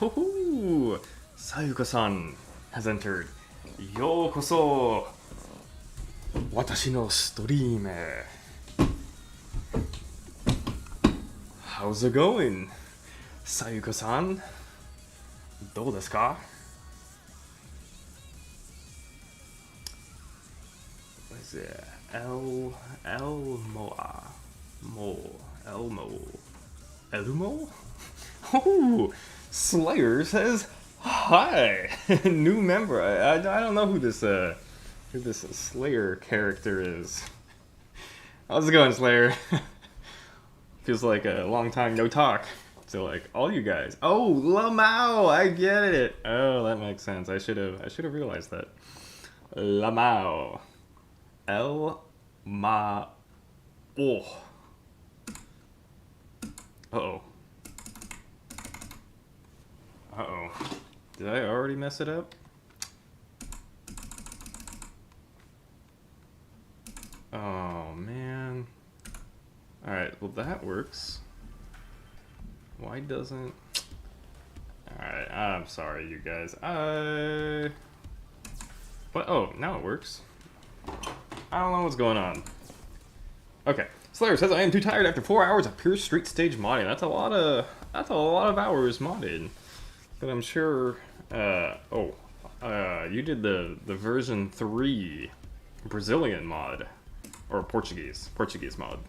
Hoo-hoo! Sayuka-san has entered. Yokoso! Watashi no stream. How's it going? Sayuka-san? どうですか? What is it? Elmo? Oh, Slayer says hi. New member. I don't know who this Slayer character is. How's it going, Slayer? Feels like a long time no talk. So like all you guys. Oh, Lamau, I get it. Oh, that makes sense. I should have realized that. Lamau. Ma. Oh. Uh-oh. Uh-oh. Did I already mess it up? Oh, man. Alright, well that works. Why doesn't... Alright, I'm sorry, you guys. What? Oh, now it works. I don't know what's going on. Okay. Slayer says, I am too tired after 4 hours of pure street stage modding. That's a lot of hours modded. But I'm sure, you did the version 3 Brazilian mod, or Portuguese mod.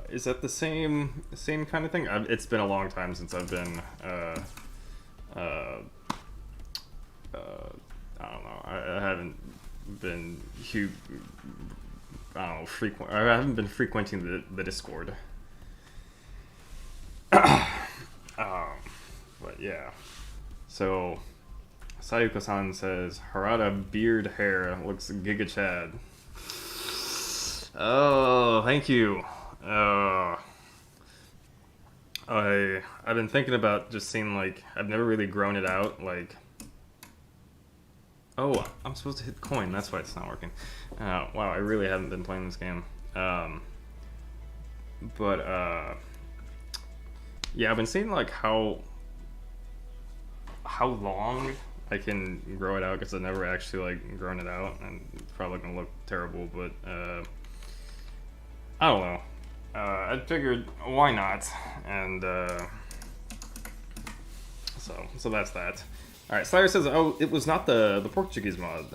Is that the same kind of thing? It's been a long time since I've been, I don't know. I haven't been frequent. I haven't been frequenting the Discord. But yeah. So, Sayuka-san says, Harada beard hair looks Giga Chad. Oh, thank you. I've been thinking about just seeing, like, I've never really grown it out, like... Oh, I'm supposed to hit coin, that's why it's not working. Wow, I really haven't been playing this game. Yeah, I've been seeing, like, how long I can grow it out, because I've never actually, like, grown it out, and it's probably gonna look terrible, but, I don't know. I figured, why not? And, so that's that. Alright, Slayer says, oh, it was not the Portuguese mod.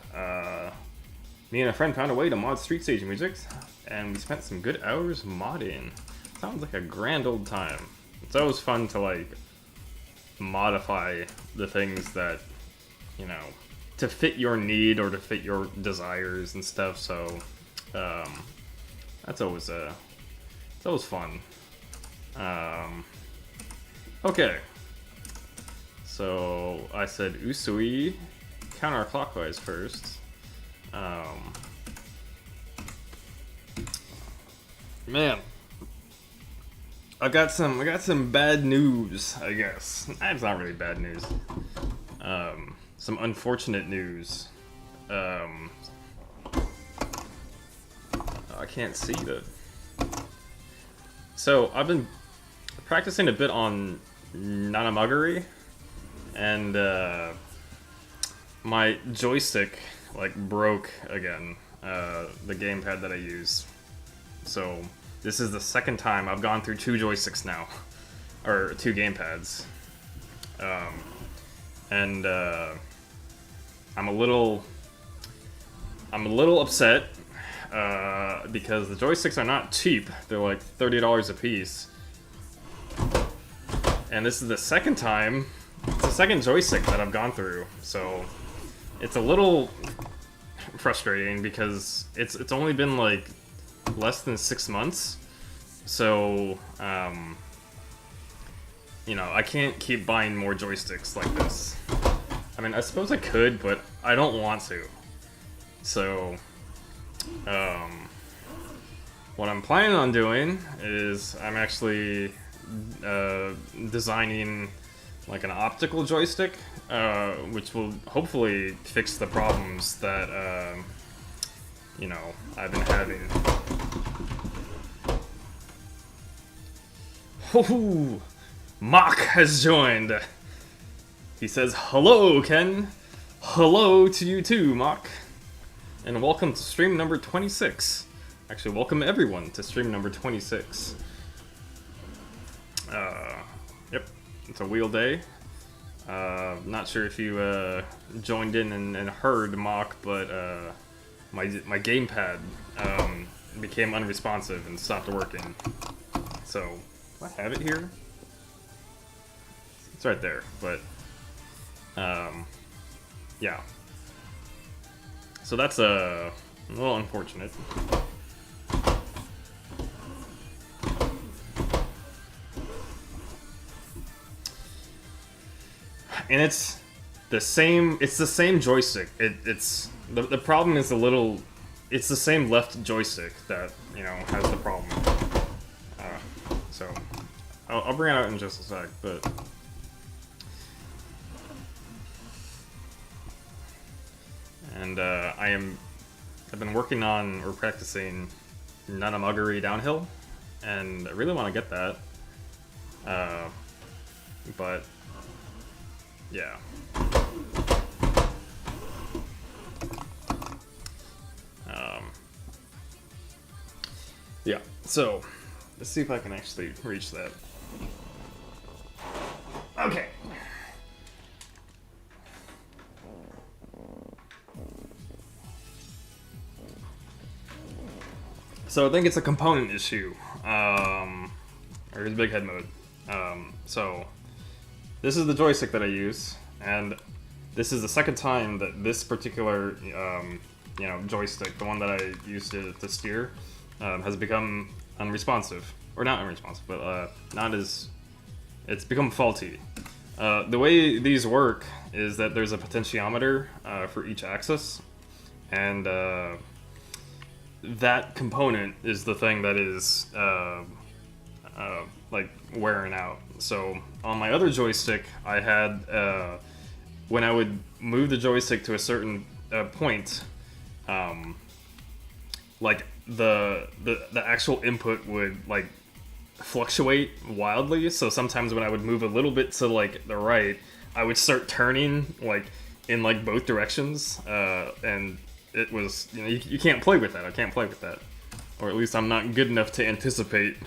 Me and a friend found a way to mod street stage music, and we spent some good hours modding. Sounds like a grand old time. It's always fun to, like, modify the things that, you know, to fit your need or to fit your desires and stuff, so, that's always, it's always fun. Okay. So, I said Usui, counterclockwise first. Man. I got some bad news, I guess. It's not really bad news. Some unfortunate news. I can't see that. So, I've been practicing a bit on Nanamaguri, and my joystick, like, broke again, the gamepad that I use. So, this is the second time I've gone through 2 joysticks now, or 2 gamepads. And I'm a little upset, because the joysticks are not cheap. They're like $30 a piece. And this is the second time, it's the second joystick that I've gone through, so it's a little frustrating because it's only been like less than 6 months, so you know, I can't keep buying more joysticks like this. I mean, I suppose I could, but I don't want to. So what I'm planning on doing is I'm actually designing like an optical joystick, which will hopefully fix the problems that you know, I've been having. Mock has joined. He says, "Hello, Ken. Hello to you too, Mock. And welcome to stream number 26. Actually, welcome everyone to stream number 26. Yep, it's a wheel day. Not sure if you joined in and heard Mock, but my gamepad became unresponsive and stopped working. So, do I have it here? It's right there, but yeah. So that's a little unfortunate. And it's the same joystick. It's the problem is it's the same left joystick that, you know, has the problem. So I'll bring it out in just a sec, but I've been working on or practicing Nanamaguri downhill, and I really want to get that. But yeah. Yeah, so let's see if I can actually reach that. Okay. So I think it's a component issue, or it's big head mode. So this is the joystick that I use, and this is the second time that this particular, joystick, the one that I used to steer, has become unresponsive, or not unresponsive, but it's become faulty. The way these work is that there's a potentiometer for each axis, and that component is the thing that is like wearing out. So on my other joystick, I had when I would move the joystick to a certain point, like the actual input would like fluctuate wildly. So sometimes when I would move a little bit to like the right, I would start turning like in like both directions, and it was, you know, you can't play with that. I can't play with that, or at least I'm not good enough to anticipate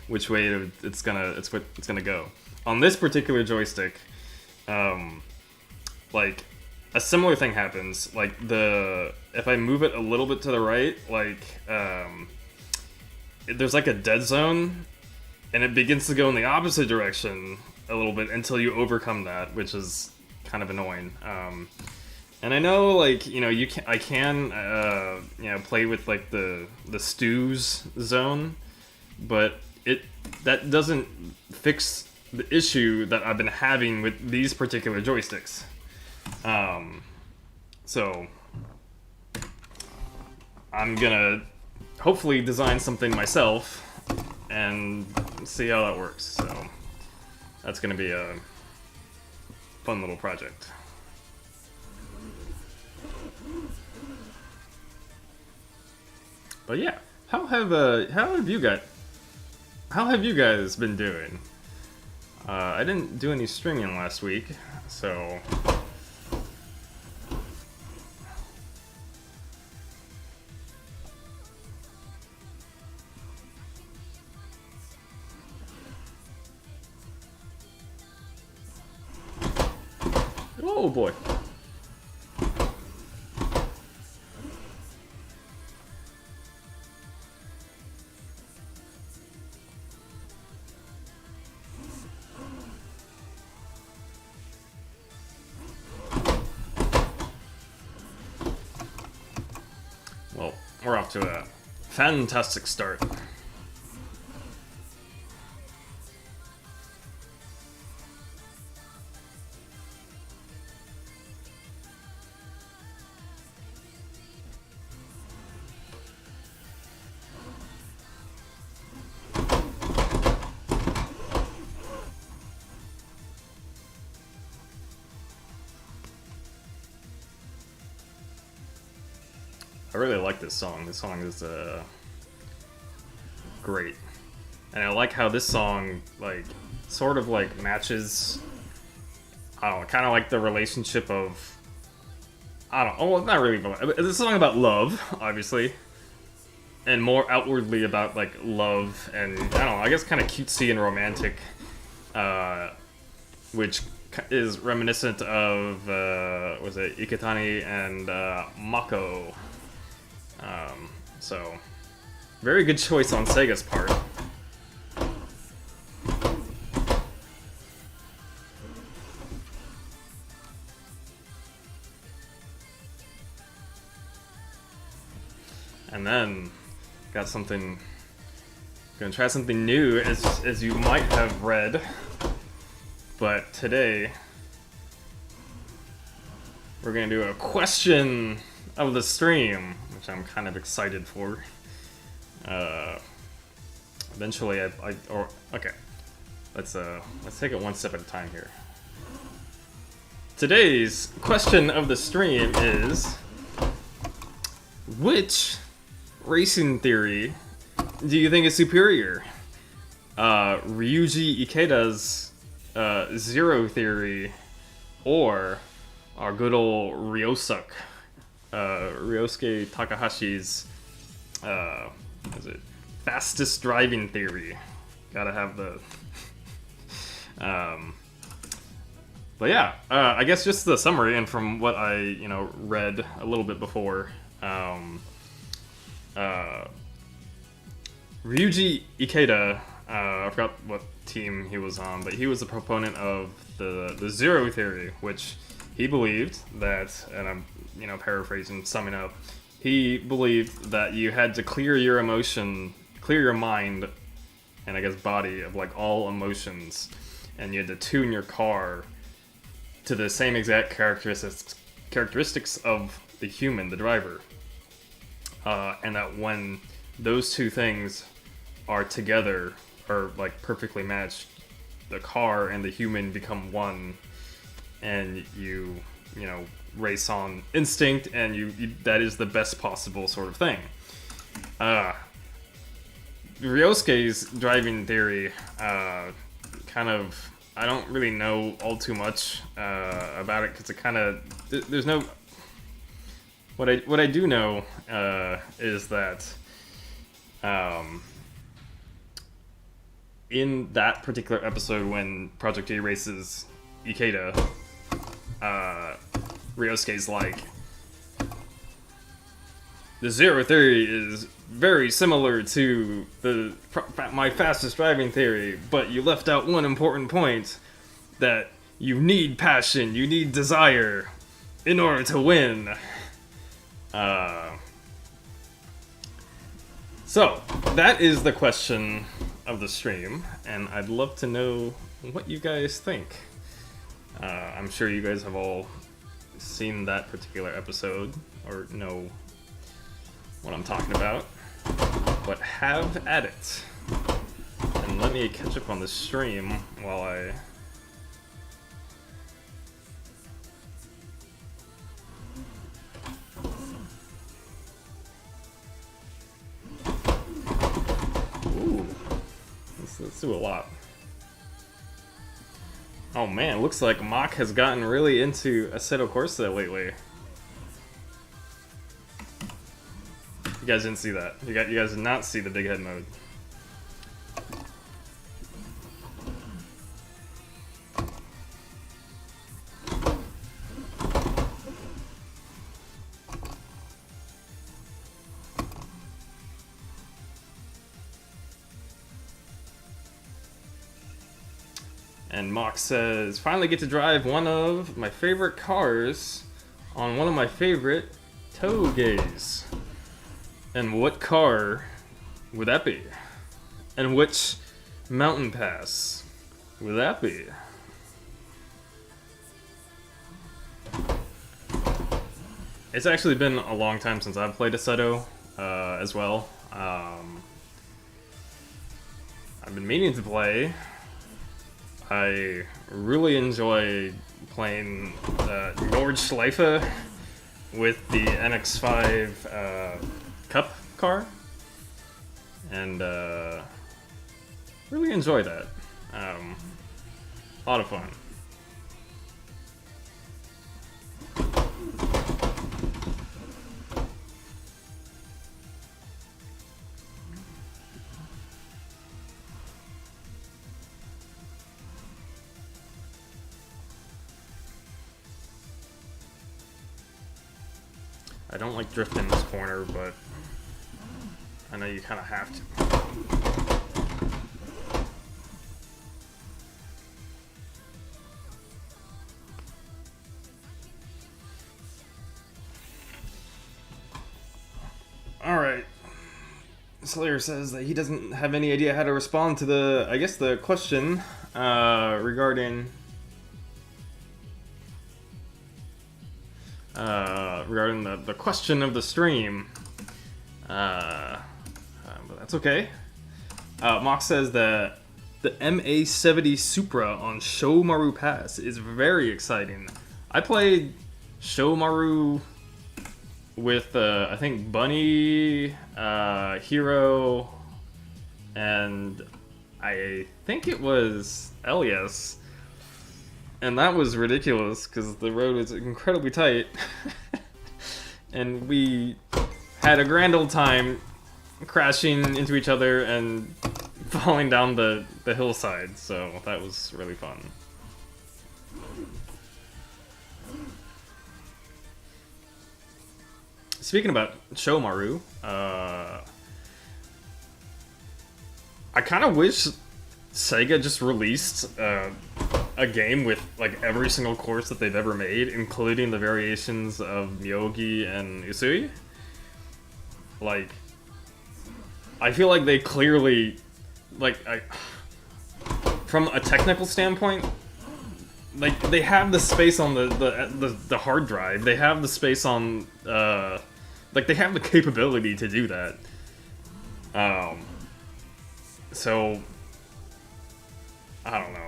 which way it's gonna go. On this particular joystick, like a similar thing happens. Like if I move it a little bit to the right, like there's like a dead zone, and it begins to go in the opposite direction a little bit until you overcome that, which is kind of annoying. And I know, like, you know, I can play with like the stews zone, but that doesn't fix the issue that I've been having with these particular joysticks. So I'm gonna hopefully design something myself and see how that works. So that's gonna be a fun little project. But yeah, how have you guys been doing? I didn't do any streaming last week, so oh boy. Well, we're off to a fantastic start. I really like this song. This song is great, and I like how this song like sort of like matches, I don't know, kind of like the relationship of, I don't know, well, not really, but it's a song about love, obviously, and more outwardly about like love and, I don't know, I guess kind of cutesy and romantic, which is reminiscent of, was it Iketani and Mako. So, very good choice on Sega's part. And then, got something, gonna try something new, as you might have read, but today, we're gonna do a question of the stream, which I'm kind of excited for. Eventually, okay, let's take it one step at a time here. Today's question of the stream is, which racing theory do you think is superior? Ryuji Ikeda's Zero theory, or our good old Ryosuke, Ryosuke Takahashi's, what is it? Fastest driving theory. Gotta have the, but yeah, I guess just the summary, and from what I, read a little bit before, Ryuji Ikeda, I forgot what team he was on, but he was a proponent of the Zero theory, which he believed that, and I'm, paraphrasing, summing up, he believed that you had to clear your mind, and I guess body, of like all emotions, and you had to tune your car to the same exact characteristics of the human, the driver. And that when those two things are together, or like perfectly matched, the car and the human become one, and you race on instinct, and you that is the best possible sort of thing. Ryosuke's driving theory, kind of, I don't really know all too much about it, because it kind of, there's no, what I do know is that in that particular episode when Project A races Ikeda, Ryosuke's like, the Zero theory is very similar to my fastest driving theory, but you left out one important point, that you need passion, you need desire in order to win. So, that is the question of the stream, and I'd love to know what you guys think. I'm sure you guys have all seen that particular episode, or know what I'm talking about, but have at it. And let me catch up on the stream while I... Ooh, let's do a lot. Oh man, looks like Mach has gotten really into Assetto Corsa lately. You guys didn't see that. You guys did not see the big head mode. And Mox says, finally get to drive one of my favorite cars on one of my favorite togeis. And what car would that be? And which mountain pass would that be? It's actually been a long time since I've played Assetto as well. I've been meaning to play. I really enjoy playing Nordschleife with the NX5 Cup car, and really enjoy that. A lot of fun. I don't like drifting this corner, but I know you kind of have to. Alright. Slayer says that he doesn't have any idea how to respond to the, I guess, the question regarding the question of the stream. But that's okay. Mock says that the MA70 Supra on Shomaru Pass is very exciting. I played Shomaru with, I think, Bunny, Hero, and I think it was Elias. And that was ridiculous, because the road was incredibly tight. And we had a grand old time crashing into each other and falling down the hillside, so that was really fun. Speaking about Shomaru, I kind of wish Sega just released a game with like every single course that they've ever made, including the variations of Myogi and Usui. Like, I feel like they clearly, like, from a technical standpoint, like they have the space on the hard drive. They have the space on, like they have the capability to do that. So I don't know.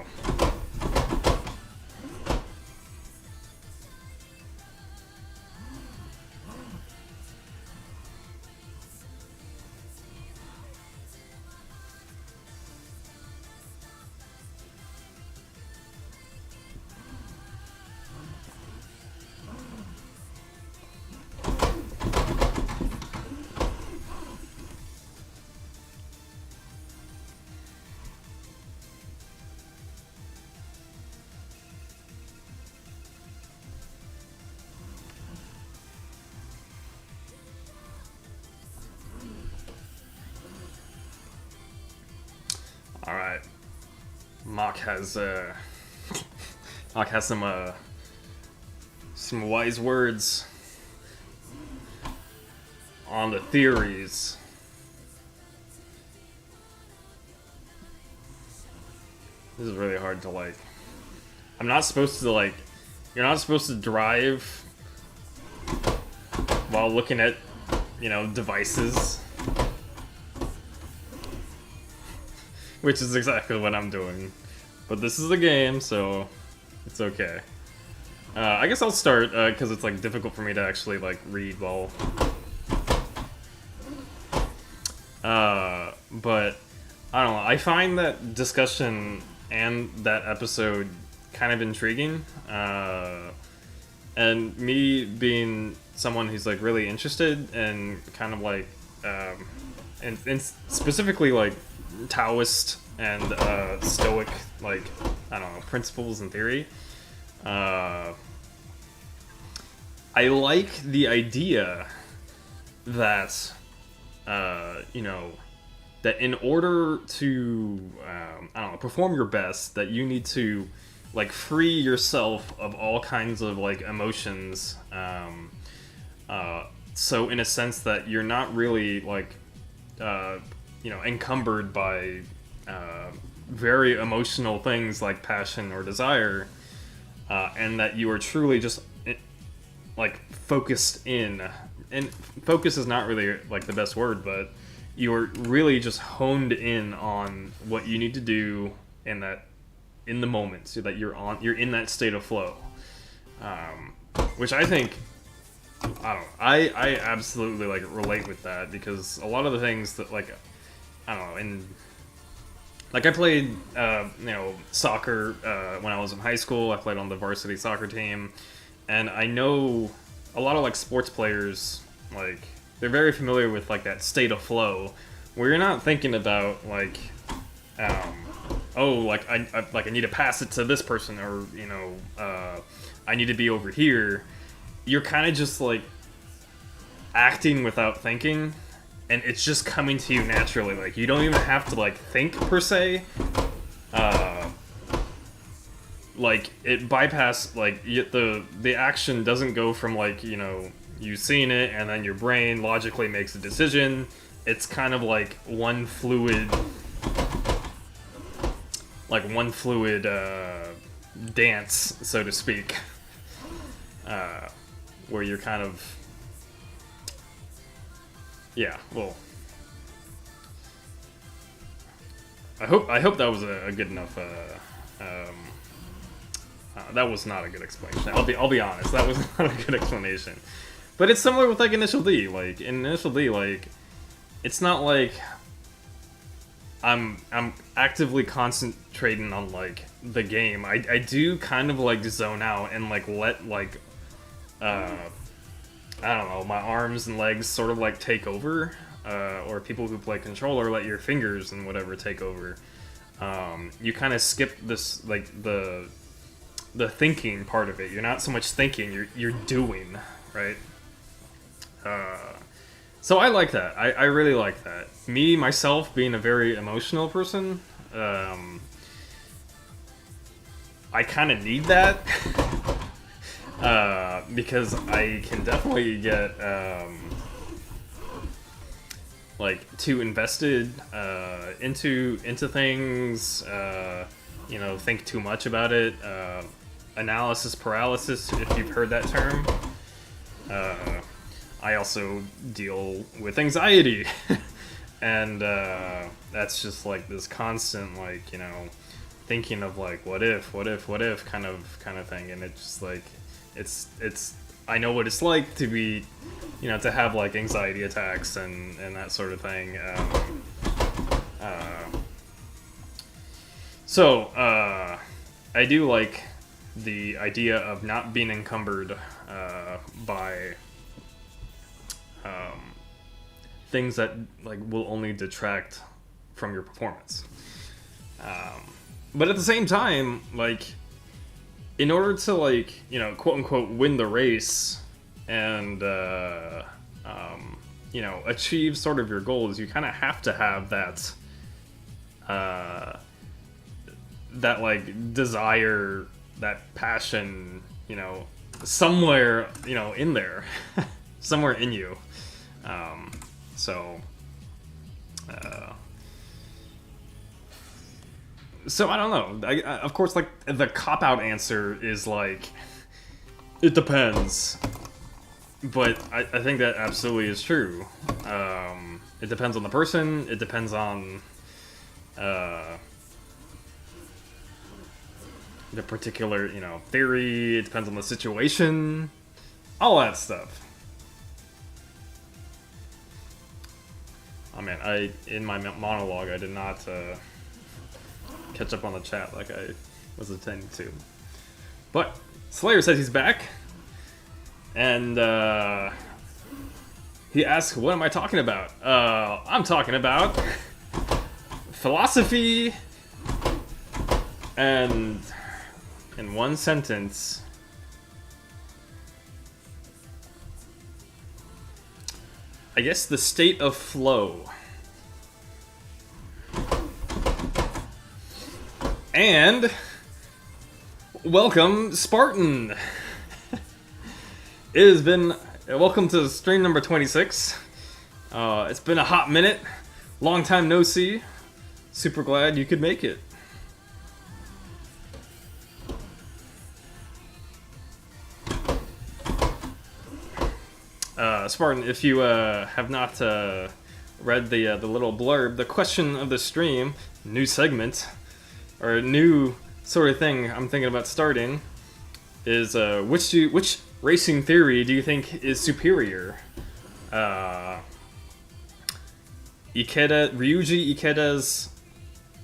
Alright. Mock has some wise words on the theories. This is really hard to like. I'm not supposed to like. You're not supposed to drive while looking at, you know, devices. Which is exactly what I'm doing. But this is a game, so it's okay. I guess I'll start, because it's like difficult for me to actually like read while... but, I don't know, I find that discussion and that episode kind of intriguing. And me being someone who's like really interested and kind of like, and specifically like Taoist and Stoic, like, I don't know, principles and theory. I like the idea that, you know, that in order to, I don't know, perform your best, that you need to, like, free yourself of all kinds of, like, emotions. So in a sense that you're not really, like, you know, encumbered by very emotional things like passion or desire, and that you are truly just like focused in. And focus is not really like the best word, but you are really just honed in on what you need to do in the moment, so that you're in that state of flow, which I think. I don't know. I absolutely like relate with that, because a lot of the things that, like, I don't know, like I played, soccer when I was in high school. I played on the varsity soccer team, and I know a lot of like sports players, like they're very familiar with like that state of flow, where you're not thinking about like, oh, like I need to pass it to this person, or I need to be over here. You're kind of just like acting without thinking, and it's just coming to you naturally. Like you don't even have to like think per se. Like it bypass like the action doesn't go from like you seeing it and then your brain logically makes a decision. It's kind of like one fluid dance, so to speak, where you're kind of well, I hope that was a good enough. That was not a good explanation. I'll be honest. That was not a good explanation. But it's similar with like Initial D. Like in Initial D, like it's not like I'm actively concentrating on like the game. I do kind of like zone out and like let like I don't know, my arms and legs sort of like take over, or people who play controller let your fingers and whatever take over. You kind of skip this like the thinking part of it. You're not so much thinking, you're doing, right? So I like that. I really like that. Me myself being a very emotional person, I kind of need that. Because I can definitely get like too invested into things. Think too much about it. Analysis paralysis, if you've heard that term. I also deal with anxiety, and that's just like this constant like thinking of like what if kind of thing, and it's just like it's I know what it's like to be to have like anxiety attacks and that sort of thing. So I do like the idea of not being encumbered by things that like will only detract from your performance. But at the same time, like in order to like quote unquote win the race and achieve sort of your goals, you kind of have to have that that like desire, that passion, somewhere in there, somewhere in you. So I don't know. Of course, like the cop-out answer is like, it depends. But I think that absolutely is true. It depends on the person. It depends on the particular, theory. It depends on the situation. All that stuff. Oh man, in my monologue, I did not catch up on the chat like I was intending to. But Slayer says he's back, and he asks, "What am I talking about?" I'm talking about philosophy, and in one sentence, I guess the state of flow. And welcome, Spartan. It has been welcome to stream number 26. It's been a hot minute, long time no see. Super glad you could make it. Spartan, if you have not read the little blurb, the question of the stream, new segment, or a new sort of thing I'm thinking about starting, is which racing theory do you think is superior? Ryuji Ikeda's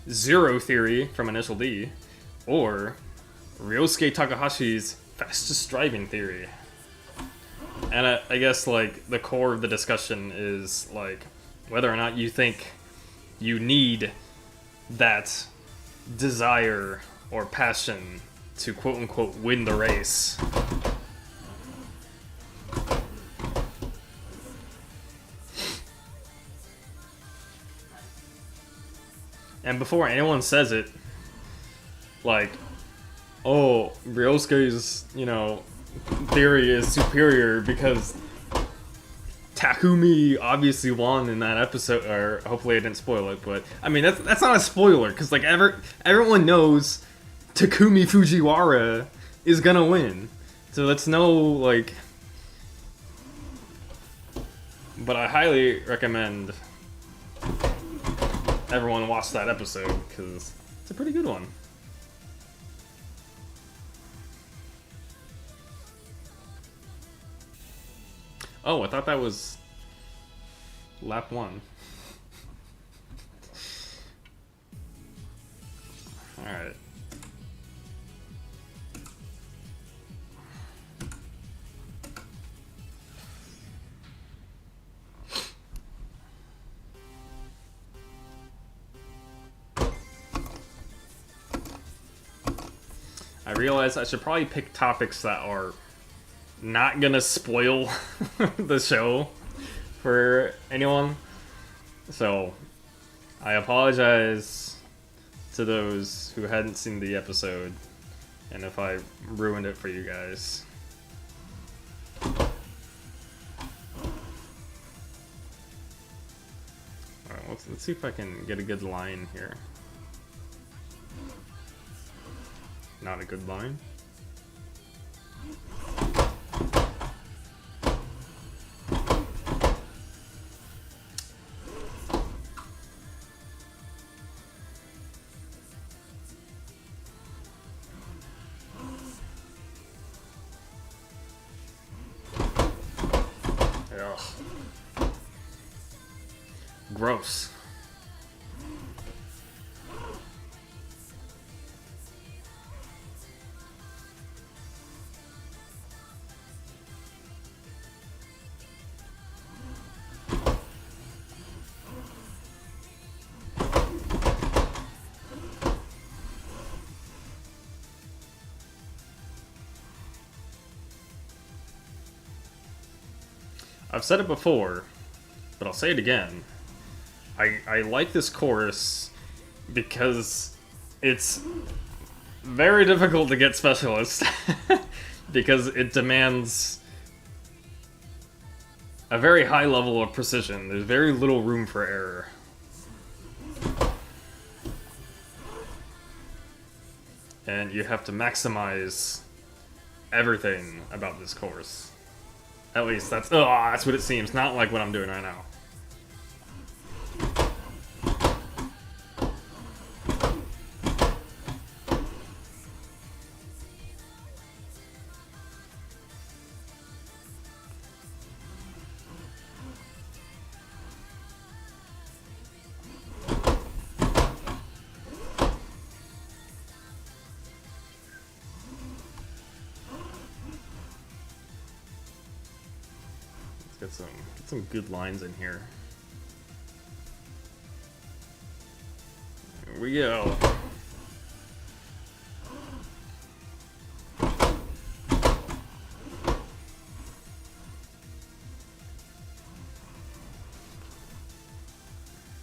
Zero Theory from Initial D, or Ryosuke Takahashi's fastest driving theory. And I guess like the core of the discussion is like whether or not you think you need that desire or passion to quote unquote win the race. And before anyone says it, like, oh, Ryosuke's, you know, theory is superior because Takumi obviously won in that episode, or hopefully I didn't spoil it, but I mean that's not a spoiler because like everyone knows Takumi Fujiwara is gonna win, so that's no like. But I highly recommend everyone watch that episode because it's a pretty good one. Oh, I thought that was lap 1. Alright. I realize I should probably pick topics that are not gonna spoil the show for anyone. So, I apologize to those who hadn't seen the episode, and if I ruined it for you guys. Alright, let's see if I can get a good line here. Not a good line. Ugh. Gross. I've said it before, but I'll say it again. I like this chorus because it's very difficult to get specialist because it demands a very high level of precision. There's very little room for error. And you have to maximize everything about this course. At least that's what it seems. Not like what I'm doing right now. Get some good lines in here. Here we go.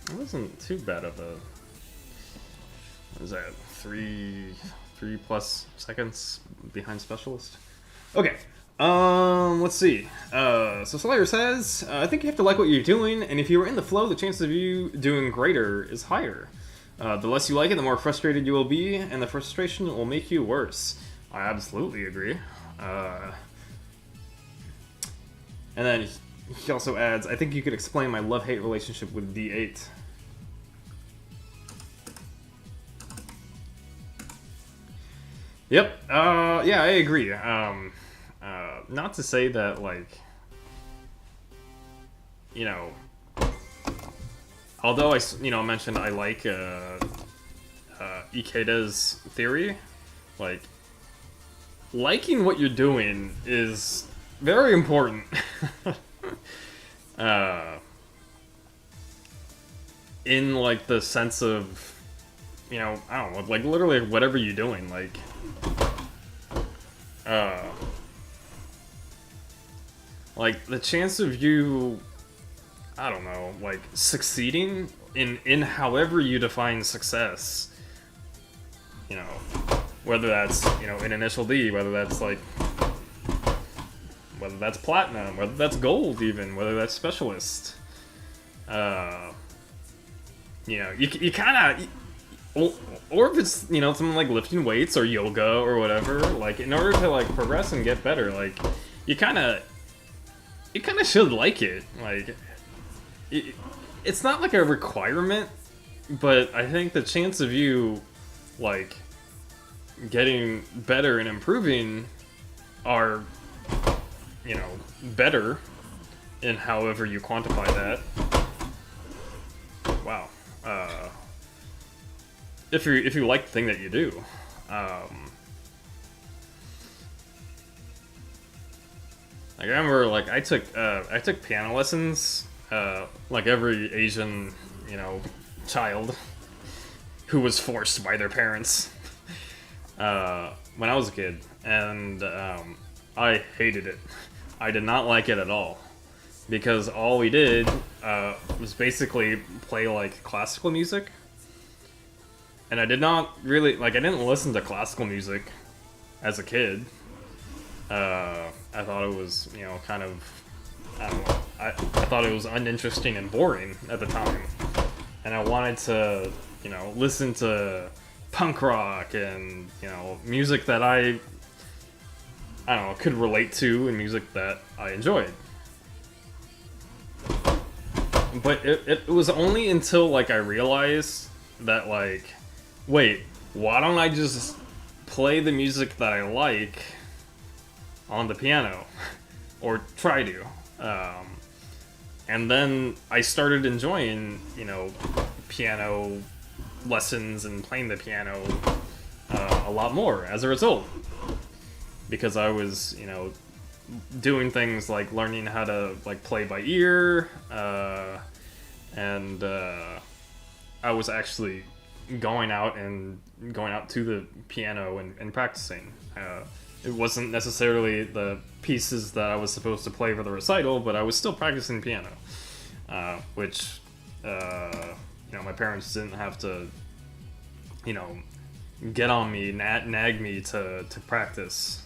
It wasn't too bad of a. What is that? Three plus seconds behind specialist. Okay. Let's see. So Slayer says, I think you have to like what you're doing, and if you are in the flow, the chances of you doing greater is higher. The less you like it, the more frustrated you will be, and the frustration will make you worse. I absolutely agree. And then he also adds, I think you could explain my love-hate relationship with D8. Yep. Yeah, I agree. Not to say that, like, you know, although I mentioned I like Ikeda's theory. Like, liking what you're doing is very important. In like the sense of, you know, I don't know, like literally whatever you're doing, like the chance of you, I don't know, like succeeding in however you define success, you know, whether that's, you know, an initial D, whether that's like, whether that's platinum, whether that's gold even, whether that's specialist, you know, you kind of, or if it's, you know, something like lifting weights or yoga or whatever, like in order to like progress and get better, like you kind of should like it. Like it's not like a requirement, but I think the chance of you like getting better and improving are, you know, better in however you quantify that. Wow. If you like the thing that you do, like I remember, like I took piano lessons, like every Asian, you know, child who was forced by their parents, when I was a kid, and I hated it. I did not like it at all, because all we did was basically play like classical music. And I did not really, like, I didn't listen to classical music as a kid. I thought it was, you know, kind of, I don't know, I thought it was uninteresting and boring at the time. And I wanted to, you know, listen to punk rock and, you know, music that I don't know, could relate to, and music that I enjoyed. But it was only until, like, I realized that, like, wait, why don't I just play the music that I like on the piano? Or try to. And then I started enjoying, you know, piano lessons and playing the piano a lot more as a result. Because I was, you know, doing things like learning how to, like, play by ear, and I was actually going out to the piano and practicing. It wasn't necessarily the pieces that I was supposed to play for the recital, but I was still practicing piano, which, you know, my parents didn't have to, you know, get on me, nag me to practice.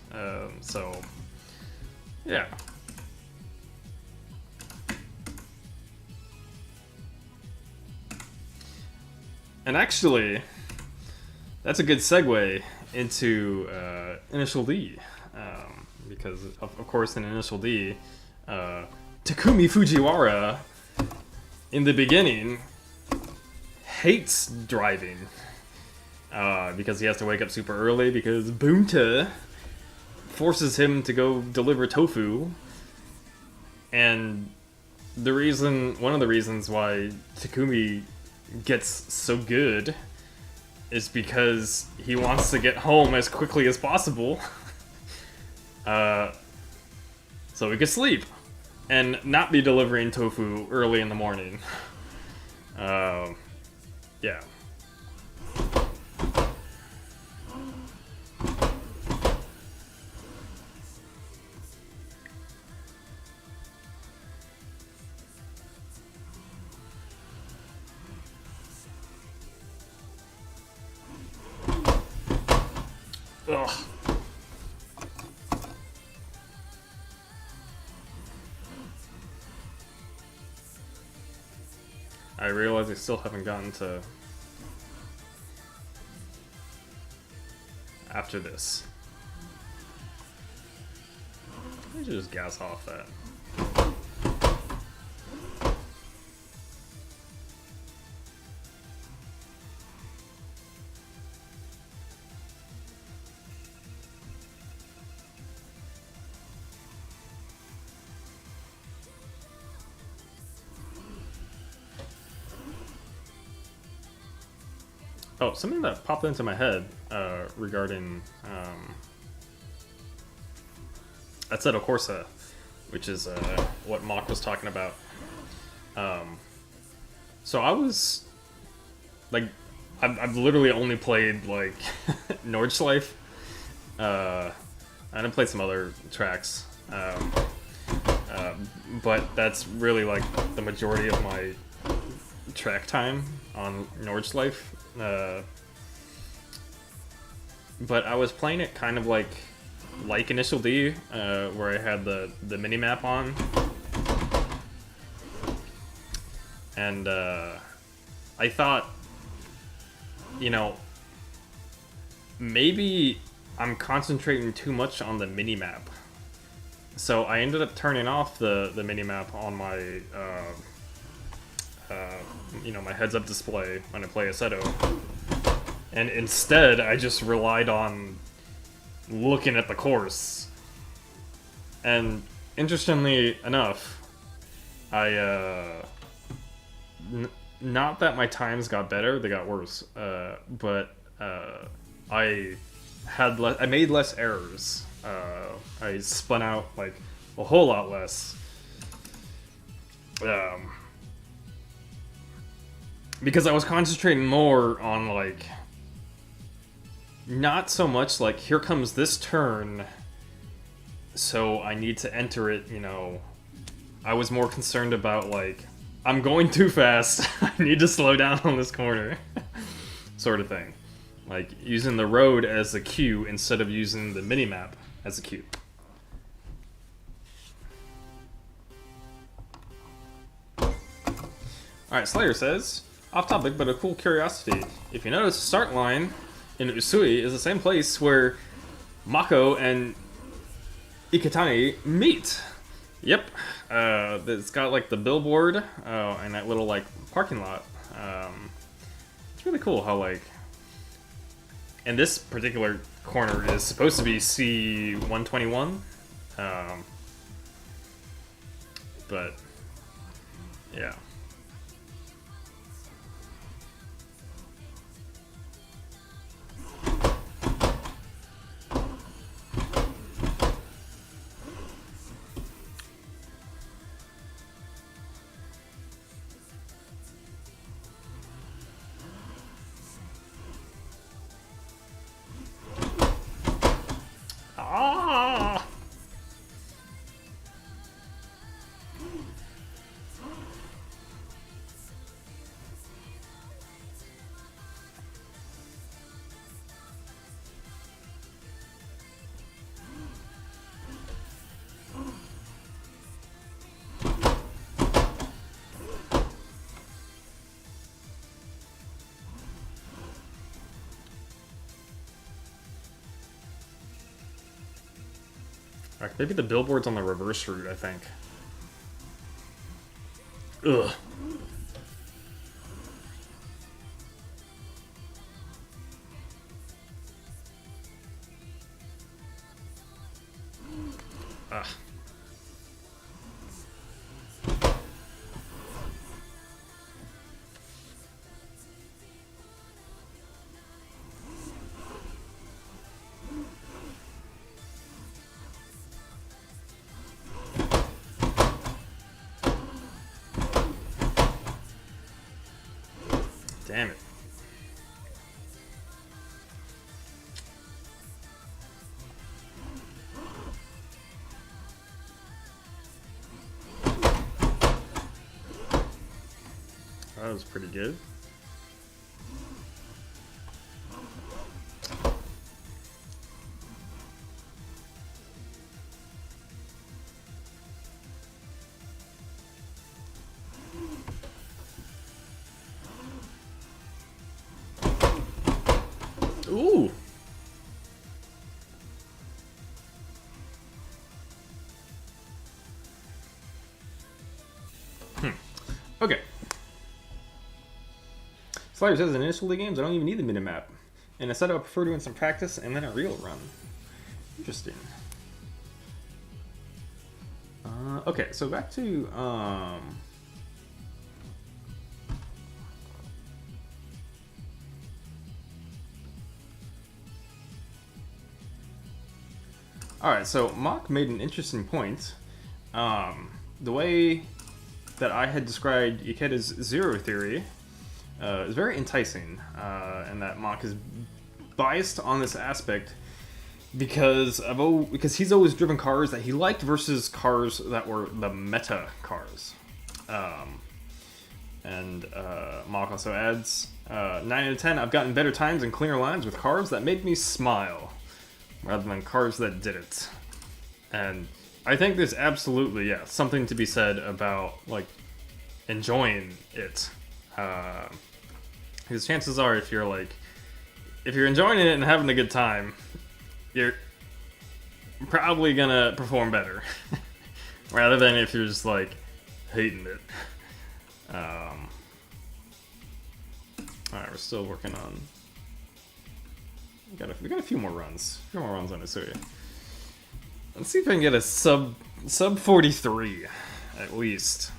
So, yeah. And actually, that's a good segue into Initial D, because of course in Initial D, Takumi Fujiwara, in the beginning, hates driving, because he has to wake up super early because Bunta forces him to go deliver tofu, and one of the reasons why Takumi gets so good is because he wants to get home as quickly as possible, so he could sleep and not be delivering tofu early in the morning. Yeah. Ugh. I realize I still haven't gotten to after this. I should just gas off that. Oh, something that popped into my head regarding Assetto Corsa, which is what Mock was talking about. So I was like, I've literally only played like Nordschleife. I didn't play some other tracks, but that's really like the majority of my track time on Nordschleife. But I was playing it kind of like Initial D, where I had the mini map on, and I thought, you know, maybe I'm concentrating too much on the mini map, so I ended up turning off the mini map on my my heads up display when I play Assetto, and instead I just relied on looking at the course. And interestingly enough, I not that my times got better, they got worse, but I made less errors. I spun out like a whole lot less, because I was concentrating more on like, not so much like, here comes this turn, so I need to enter it, you know. I was more concerned about like, I'm going too fast, I need to slow down on this corner, sort of thing. Like using the road as a cue instead of using the minimap as a cue. Alright, Slayer says, off topic but a cool curiosity. If you notice, the start line in Usui is the same place where Mako and Iketani meet. Yep. It's got like the billboard and that little like parking lot. It's really cool how like, and this particular corner is supposed to be C121, but yeah. Maybe the billboard's on the reverse route, I think. Ugh. Ugh. Damn it. That was pretty good. Ooh. Okay. Slayer says in initial games, I don't even need the minimap. And instead I prefer doing some practice and then a real run. Interesting. Okay, so back to Alright, so Mock made an interesting point. The way that I had described Ikeda's zero theory is very enticing, and that Mock is biased on this aspect because he's always driven cars that he liked versus cars that were the meta cars. Mock also adds, 9 out of 10, I've gotten better times and cleaner lines with cars that made me smile, rather than cars that didn't. And I think there's absolutely, yeah, something to be said about, like, enjoying it. Because chances are, if you're enjoying it and having a good time, you're probably gonna perform better. Rather than if you're just, like, hating it. Alright, we're still working on... We got a few more runs. A few more runs on Usui. Let's see if I can get a sub 43, at least.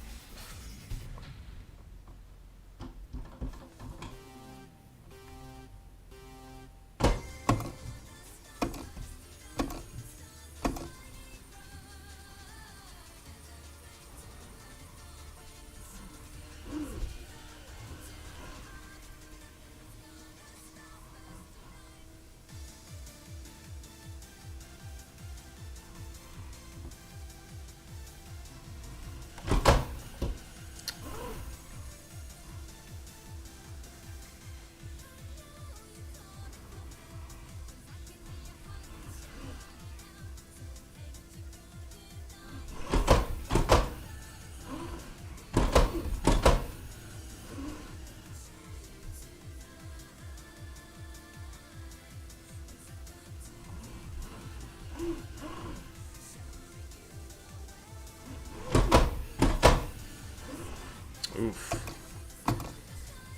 Oof.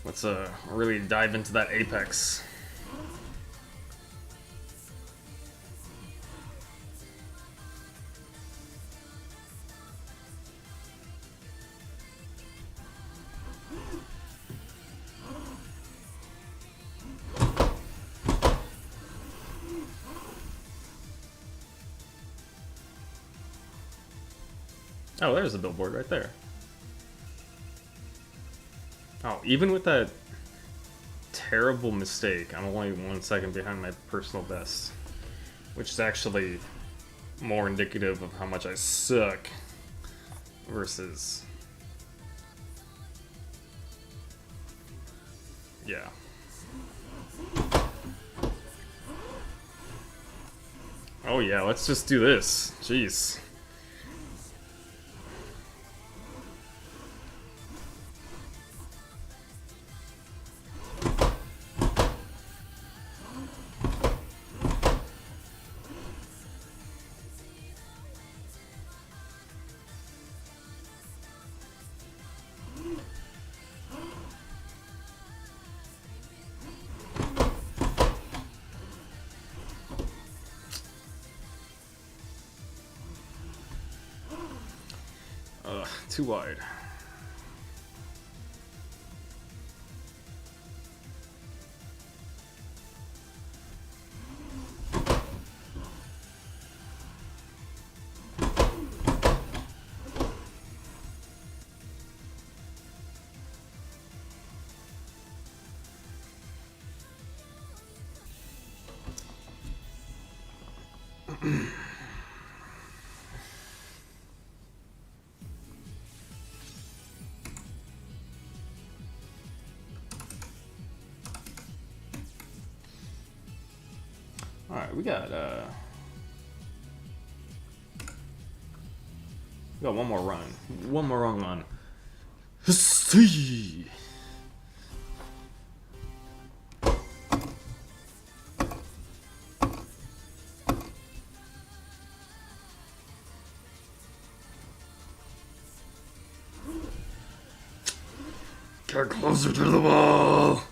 Let's really dive into that apex. Oh, there's a billboard right there. Oh, even with that terrible mistake, I'm only 1 second behind my personal best. Which is actually more indicative of how much I suck versus... yeah. Oh yeah, let's just do this. Jeez. Too wide. Alright, we got one more run. One more run on Usui. Get closer to the wall.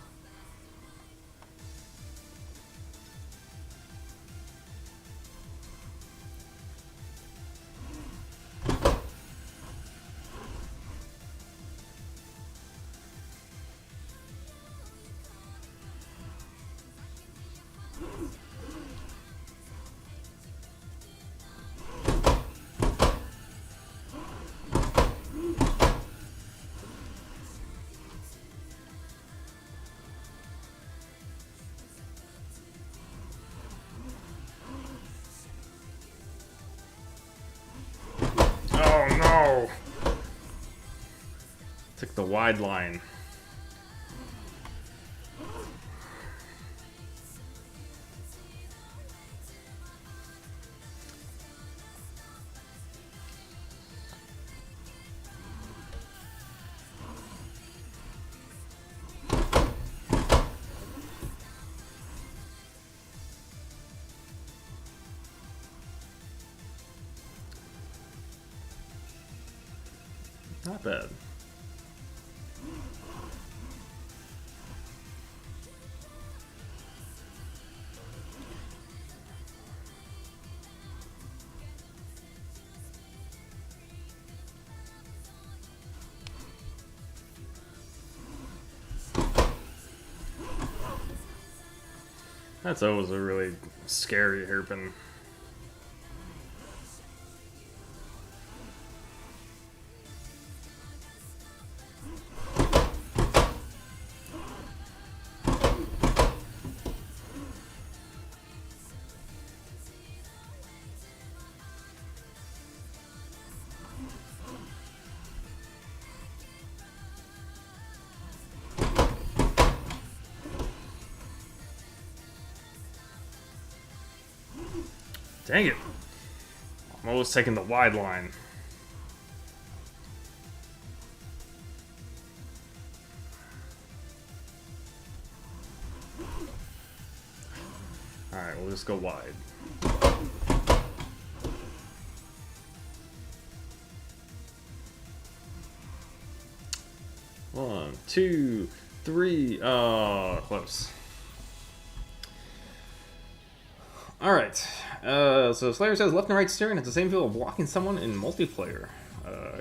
Took the wide line. Not bad. That's always a really scary hairpin. Dang it. I'm always taking the wide line. Alright, we'll just go wide. One, two, three. Oh, close. Alright, so Slayer says left and right steering has the same feel of blocking someone in multiplayer.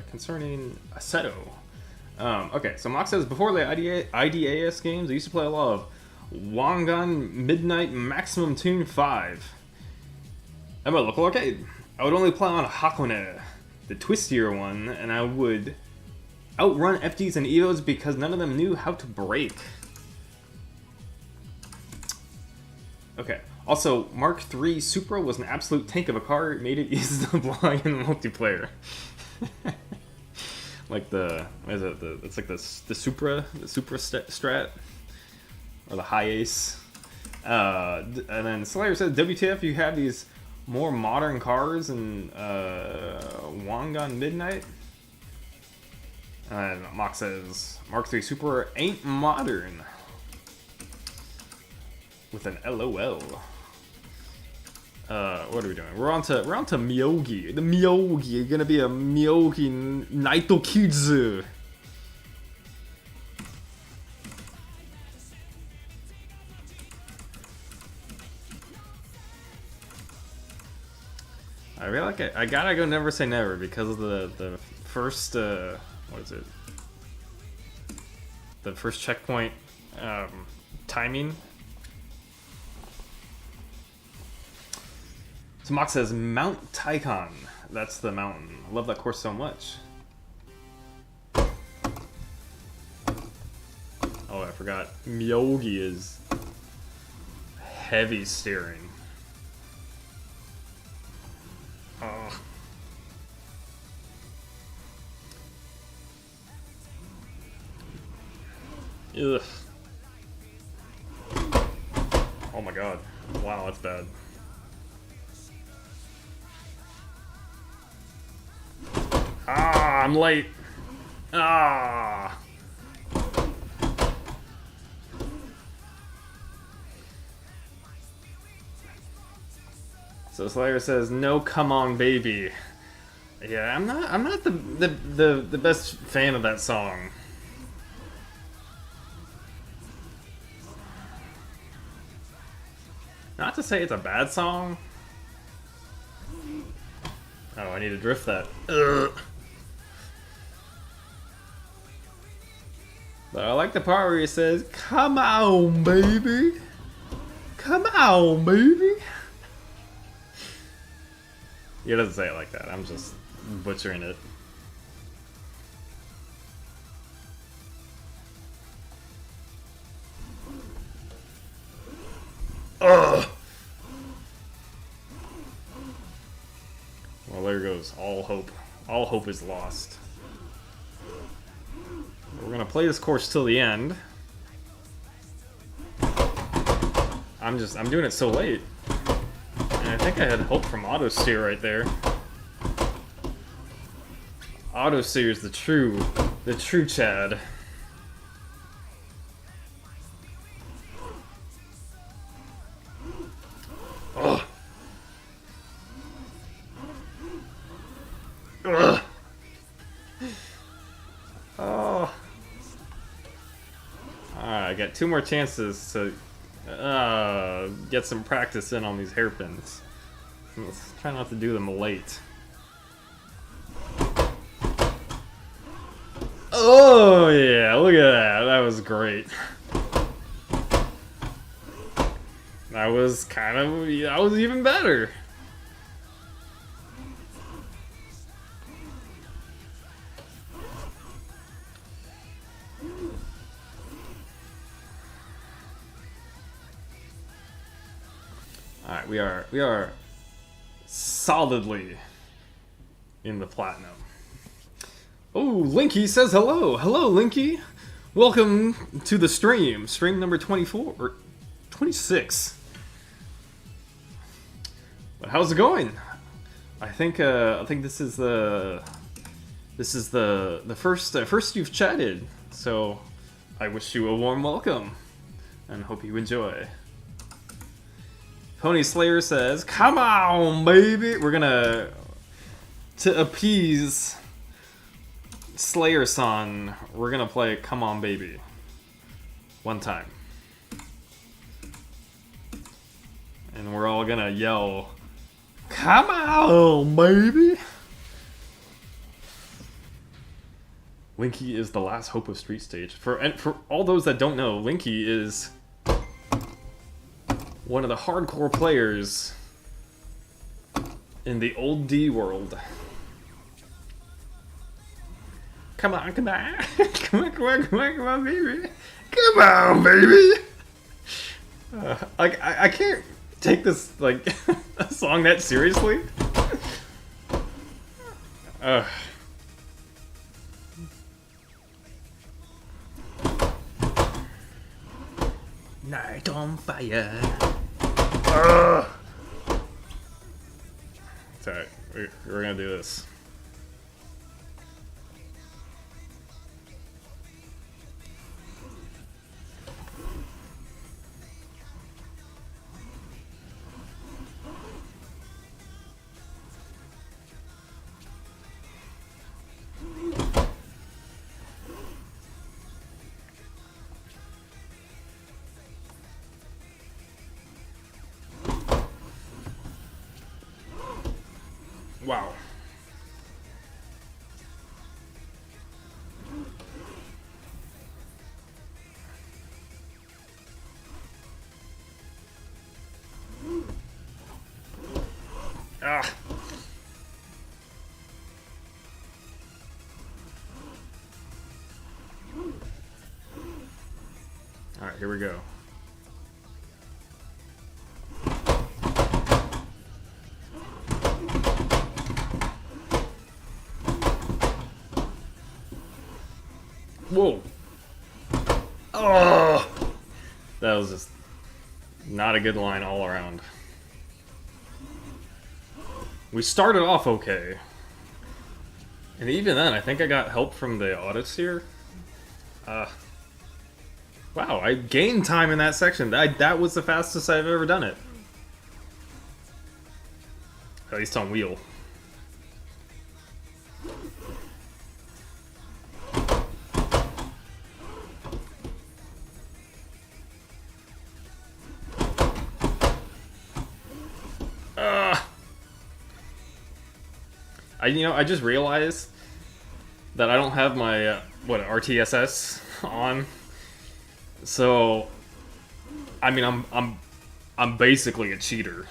Concerning Aceto. Okay, so Mock says before the IDAS games, I used to play a lot of Wangan Midnight Maximum Tune 5 at my local arcade. I would only play on Hakone, the twistier one, and I would outrun FDs and EVOs because none of them knew how to brake. Okay. Also, Mark III Supra was an absolute tank of a car. It made it easy to fly in the multiplayer. Like the, what is it? It's like the Supra Strat, or the High Ace. And then Slayer says, WTF, you have these more modern cars in Wangan Midnight? And Mock says, Mark III Supra ain't modern. With an LOL. What are we doing? We're on to Myogi. The Myogi, gonna be a Myogi Naito Kizu. I really like it. I gotta go Never Say Never because of the first what is it? The first checkpoint timing. So Mock says, Mount Taikon. That's the mountain. I love that course so much. Oh, I forgot. Myogi is heavy steering. Oh. Ugh. Oh my god. Wow, that's bad. Ah, I'm late. Ah. So Slayer says, "No, come on, baby." Yeah, I'm not the best fan of that song. Not to say it's a bad song. Oh, I need to drift that. Ugh. But I like the part where he says, "Come on, baby. Come on, baby." He doesn't say it like that. I'm just butchering it. Ugh. Well, there goes all hope. All hope is lost. play this course till the end. I'm doing it so late. And I think I had help from Auto Steer right there. Auto Steer is the true Chad. Ugh. Ugh. Oh. Alright, I got 2 more chances to get some practice in on these hairpins. Let's try not to do them late. Oh yeah, look at that. That was great. That was that was even better. Alright, we are solidly in the platinum. Oh, Linky says hello. Hello, Linky. Welcome to the stream. Stream number 24 or 26. But how's it going? I think this is the first you've chatted. So I wish you a warm welcome and hope you enjoy. Pony Slayer says, "Come on, baby." We're gonna to appease Slayer-san. We're gonna play "Come On, Baby" one time, and we're all gonna yell, "Come on, baby!" Linky is the last hope of Street Stage. For all those that don't know, Linky is one of the hardcore players in the old D world. Come on, come on, come on, come on, come on, come on, baby, come on, baby. I can't take this like song that seriously. Night on fire. It's alright. We're gonna do this. Wow. Ah. All right, here we go. Whoa. Oh! That was just not a good line all around. We started off okay. And even then, I think I got help from the auto steer. Wow, I gained time in that section. That was the fastest I've ever done it. At least on wheel. I just realized that I don't have my RTSS on, so I mean I'm basically a cheater,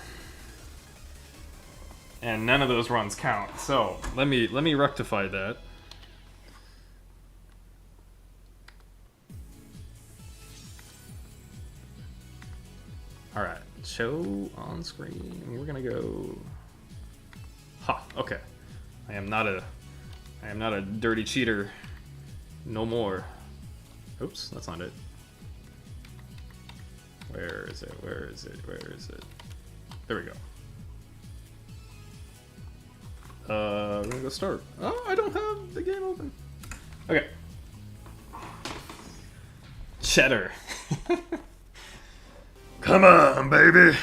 and none of those runs count. So let me rectify that. All right, show on screen. We're gonna go. Ha. Okay. I am not a dirty cheater no more. Oops, that's not it. Where is it? Where is it? Where is it? There we go. We're gonna go start. Oh, I don't have the game open. Okay. Cheddar. Come on, baby.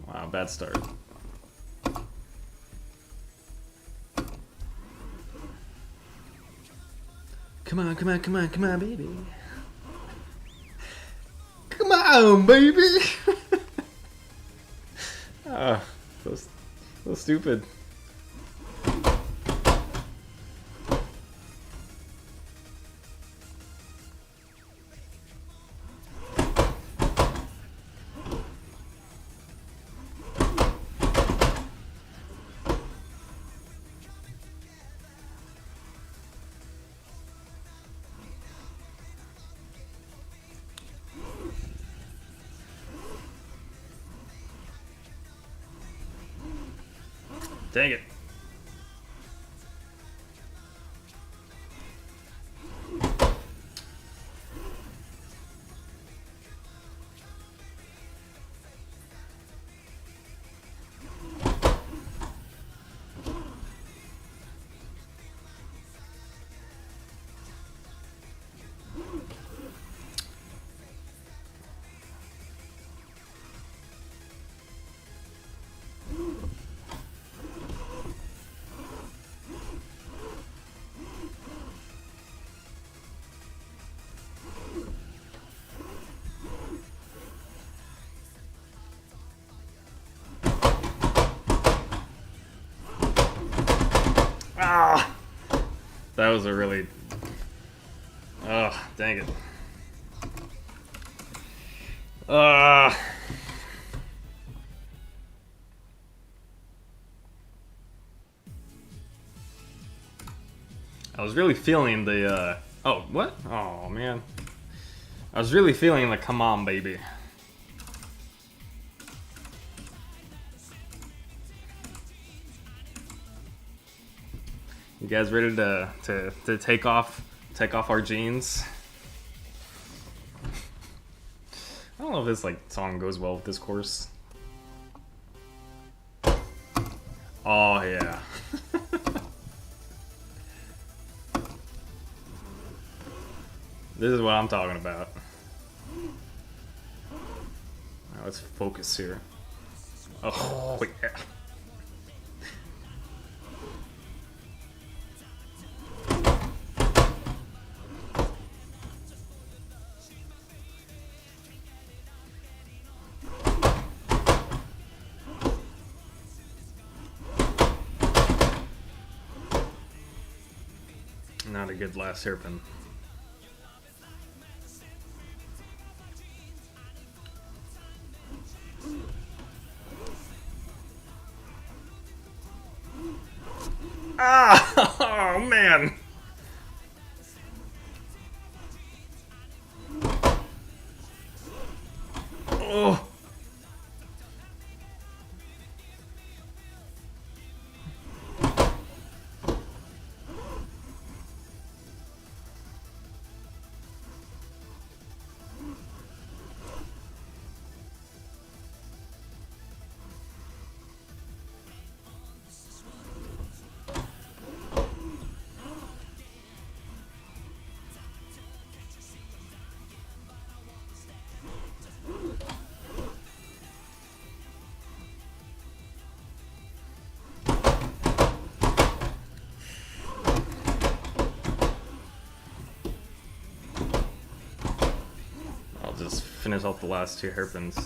Wow, bad start. Come on, come on, come on, come on, baby. Come on, baby. Ah, so stupid. Dang it. Ah! That was a really... Oh, dang it. I was really feeling the, Oh, what? Oh, man. I was really feeling the come on, baby. You guys ready to take off our jeans? I don't know if this like song goes well with this course. Oh yeah. This is what I'm talking about. Now let's focus here. Oh yeah. Not a good last hairpin. Ah! Oh, man! Oh! Just finish off the last two hairpins.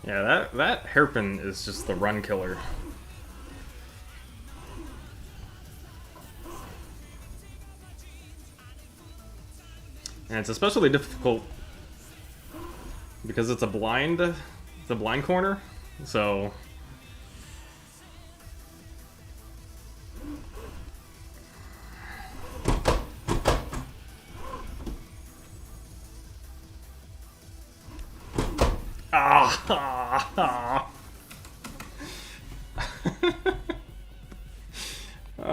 Yeah, that hairpin is just the run killer. And it's especially difficult because it's a blind corner, so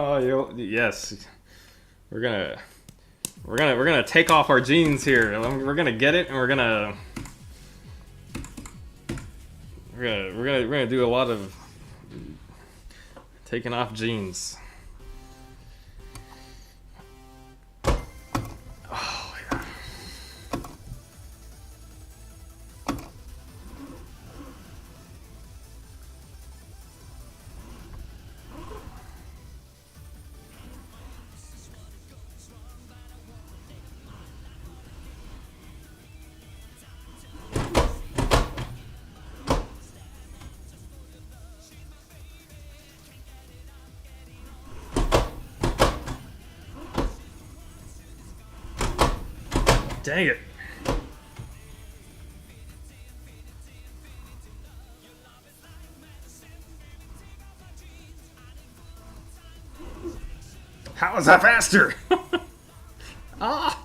Oh, yes. We're gonna we're gonna take off our jeans here. We're gonna get it, and we're gonna do a lot of taking off jeans. Oh yeah. Dang it. How is that faster? Ah!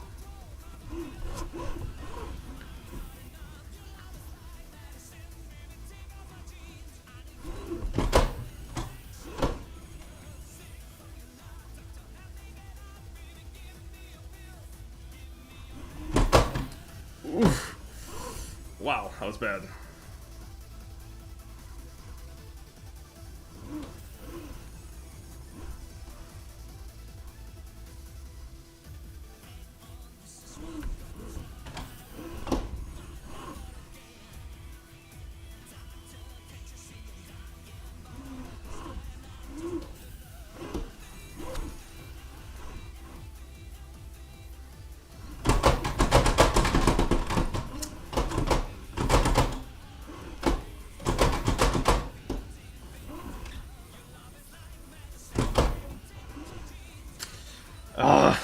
Oof. Wow, that was bad. Ugh.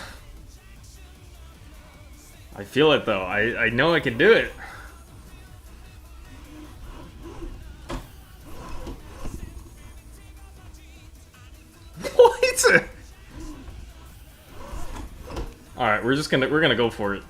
I feel it though. I know I can do it. What? All right, we're gonna go for it.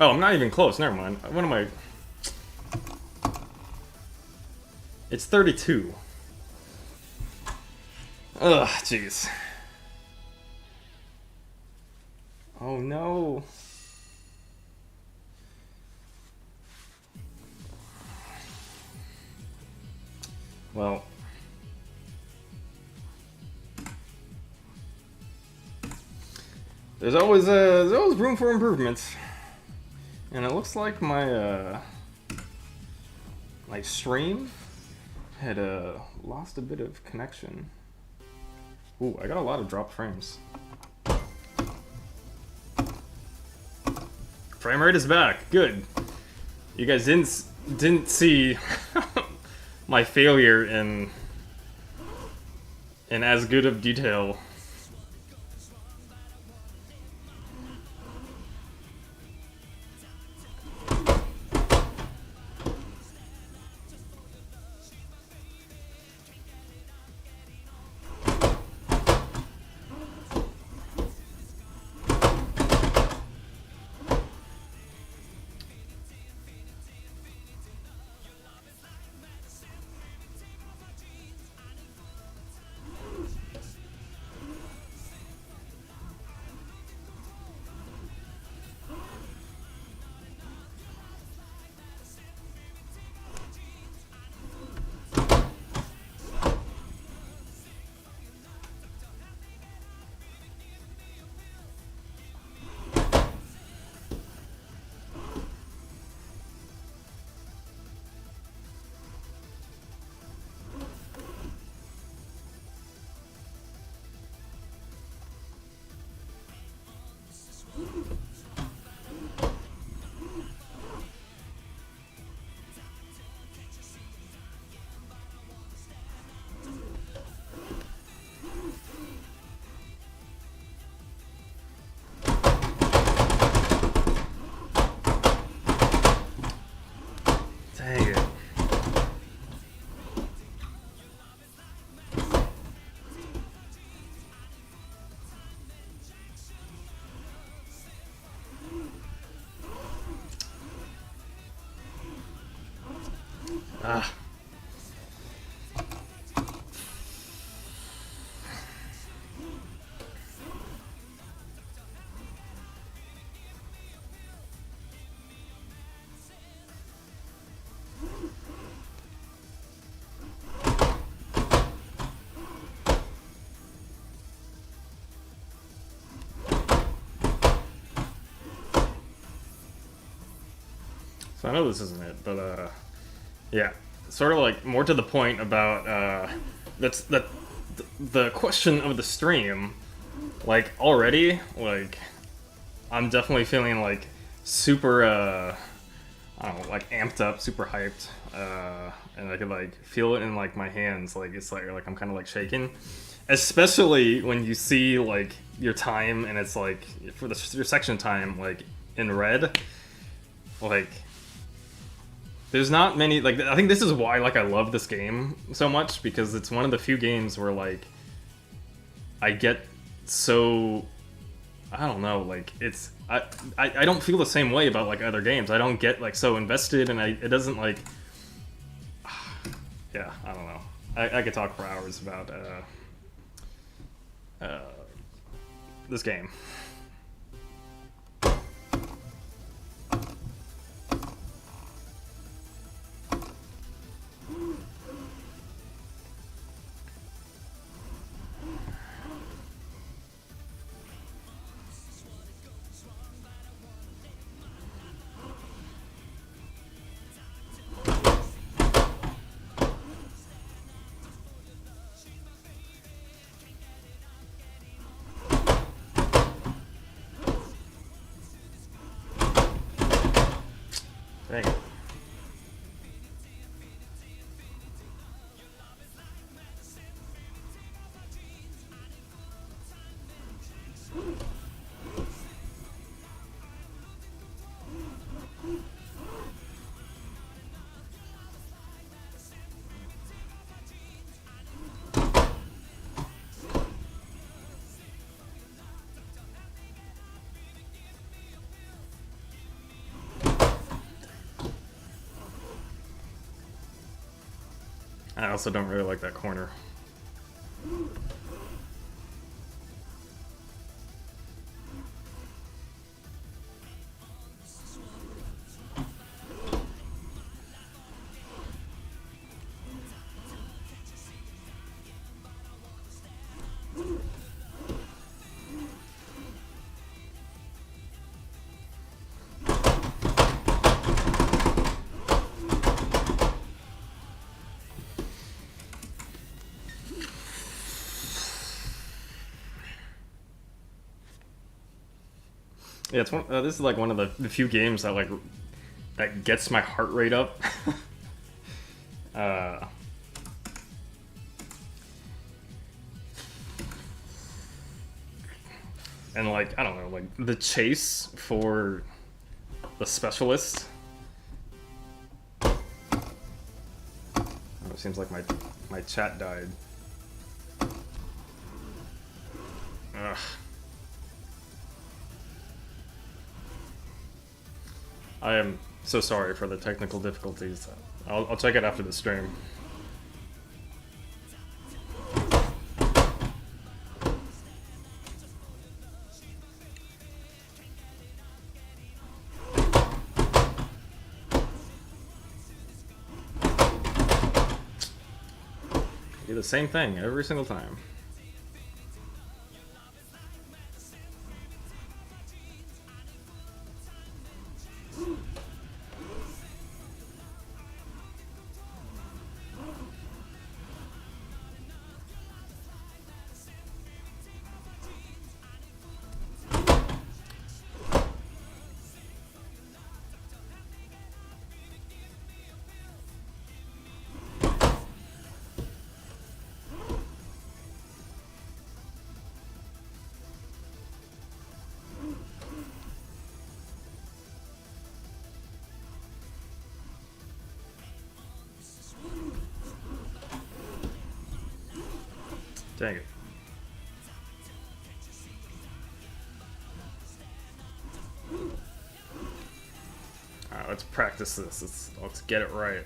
Oh, I'm not even close. Never mind. What am I? It's 32. Ugh, jeez. Oh no. Well. There's always room for improvement. And it looks like my stream had lost a bit of connection. Ooh, I got a lot of dropped frames. Frame rate is back. Good. You guys didn't see my failure in as good of detail. Ah. So I know this isn't it, but yeah, sort of like more to the point about that's the question of the stream. Like already, like I'm definitely feeling like super I don't know, like amped up, super hyped, and I could like feel it in like my hands, like it's like I'm kind of like shaking, especially when you see like your time and it's like for your section time like in red, like. There's not many, like, I think this is why, like, I love this game so much, because it's one of the few games where, like, I get so, I don't know, like, it's, I don't feel the same way about, like, other games. I don't get, like, so invested, and it doesn't, like, yeah, I don't know. I could talk for hours about, this game. Dang it. I also don't really like that corner. Yeah, it's one. This is like one of the few games that like that gets my heart rate up. uh, and like I don't know, like the chase for the specialist. Oh, it seems like my chat died. Ugh. I am so sorry for the technical difficulties. I'll check it after the stream. Do the same thing every single time. Dang it. Alright, let's practice this. Let's get it right.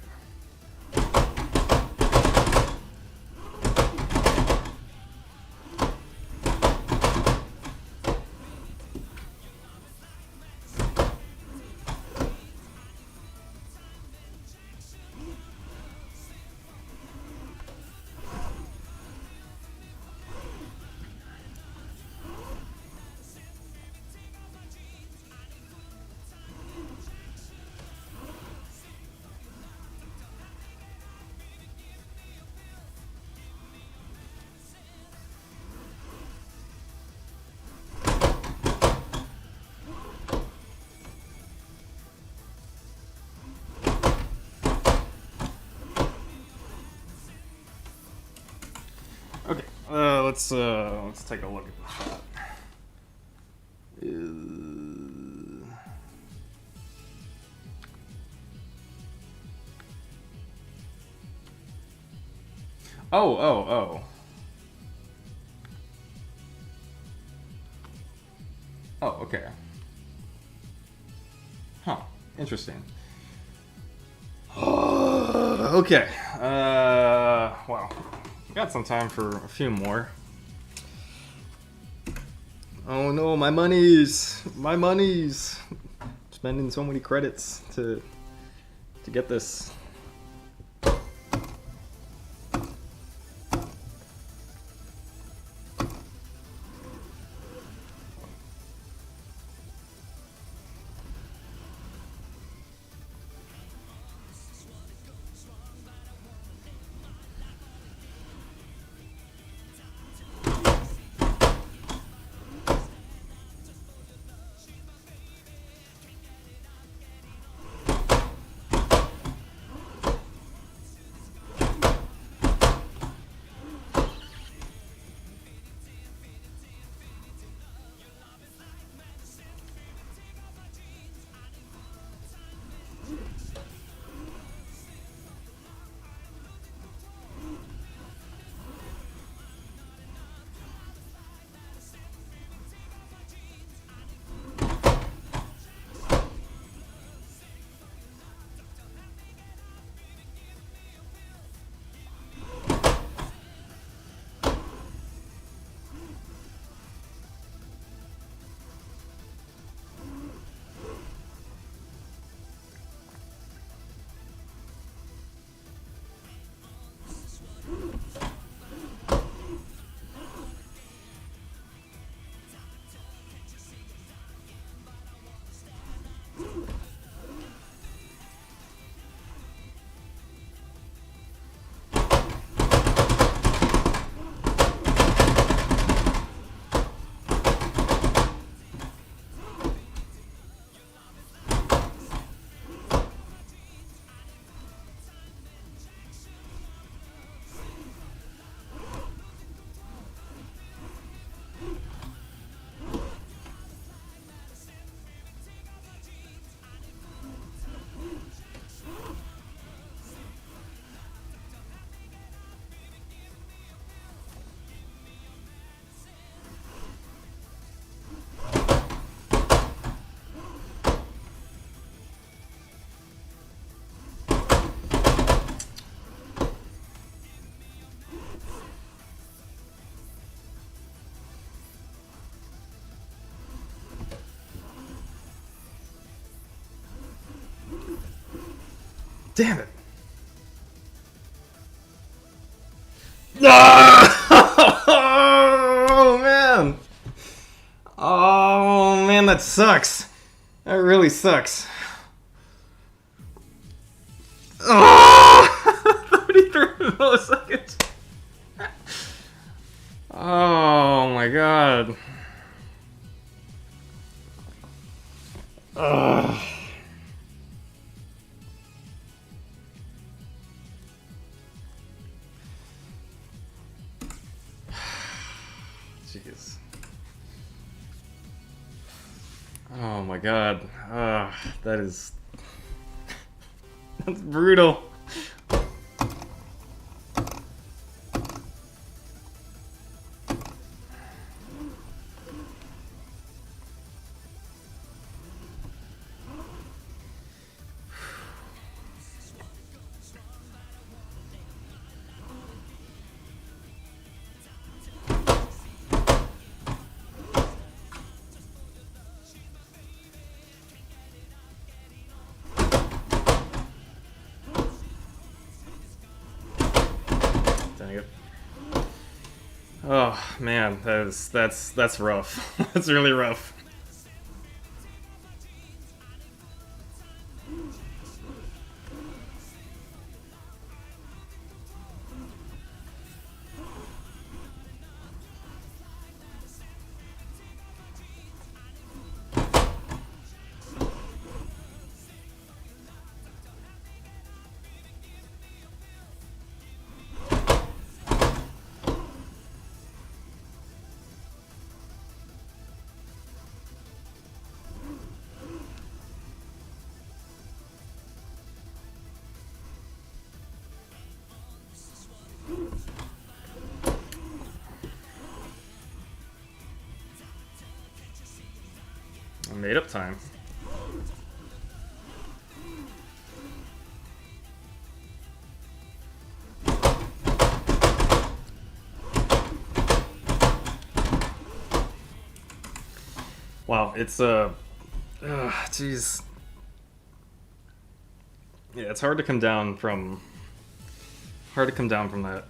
let's take a look at the chat. Oh. Oh, okay. Huh. Interesting. Okay. Well, got some time for a few more. Oh no, my monies! My monies! Spending so many credits to get this. Damn it! Oh man! Oh man, that sucks. That really sucks. Oh! 33 milliseconds. Oh my god. Ugh. Jeez. Oh my god. That is... That's brutal. Oh man, that's rough. That's really rough. Made up time. Wow, it's jeez. Yeah, it's hard to come down from that.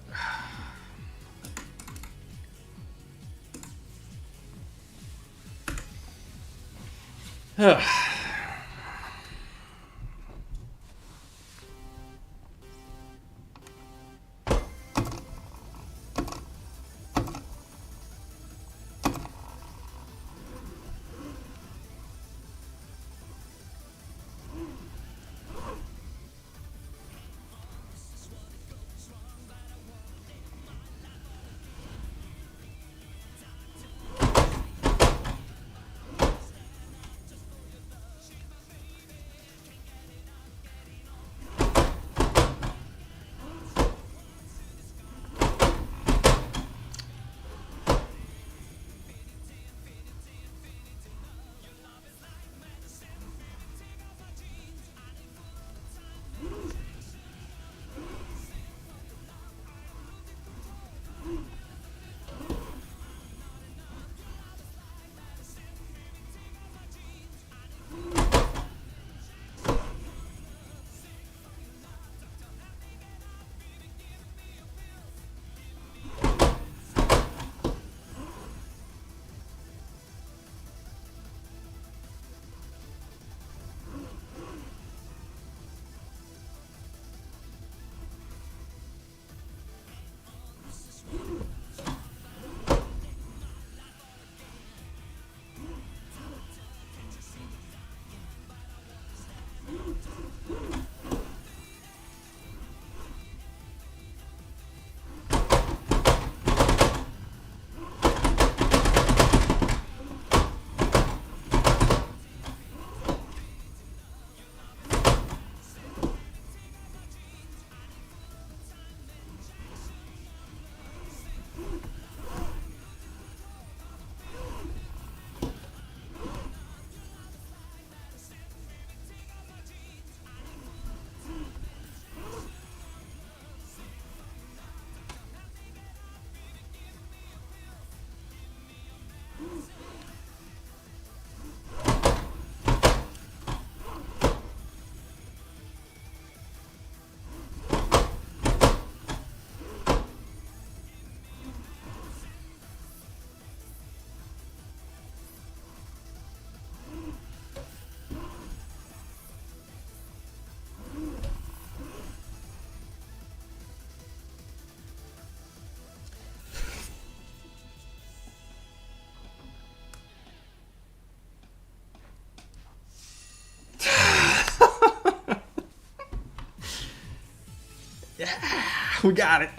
We got it.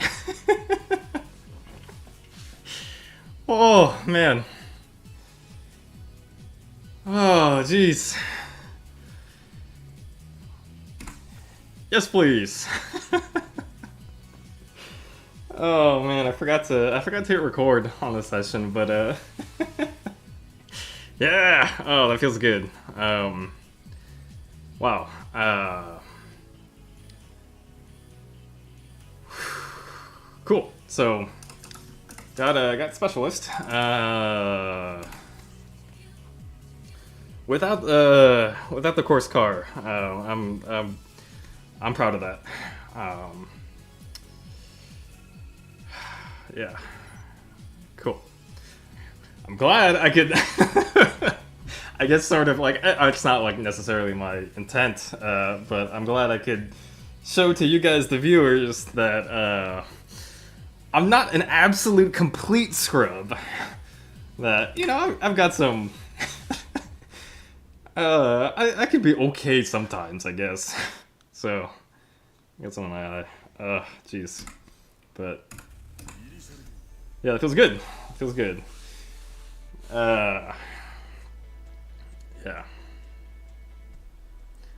Oh, man. Oh, jeez. Yes, please. Oh man, I forgot to hit record on this session, but yeah. Oh, that feels good. Wow. Cool. So got specialist. Without the course car. I'm proud of that. Yeah. Cool. I'm glad I could. I guess sort of like it's not like necessarily my intent, but I'm glad I could show to you guys, the viewers, that I'm not an absolute complete scrub. That, you know, I've got some. I could be okay sometimes, I guess. So, I got something like that. Jeez. But yeah, it feels good. It feels good. Yeah.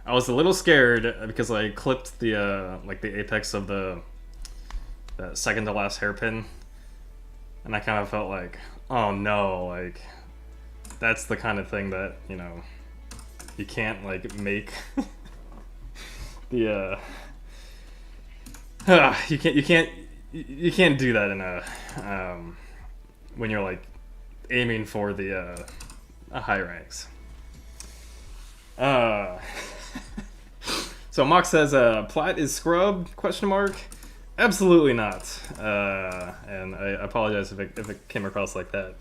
I was a little scared because I clipped the like the apex of the second to last hairpin, and I kind of felt like, oh no, like that's the kind of thing that, you know, you can't like make the you can't do that in a when you're like aiming for the high ranks. So Mock says Plat is scrub? Question mark. Absolutely not. And I apologize if it came across like that.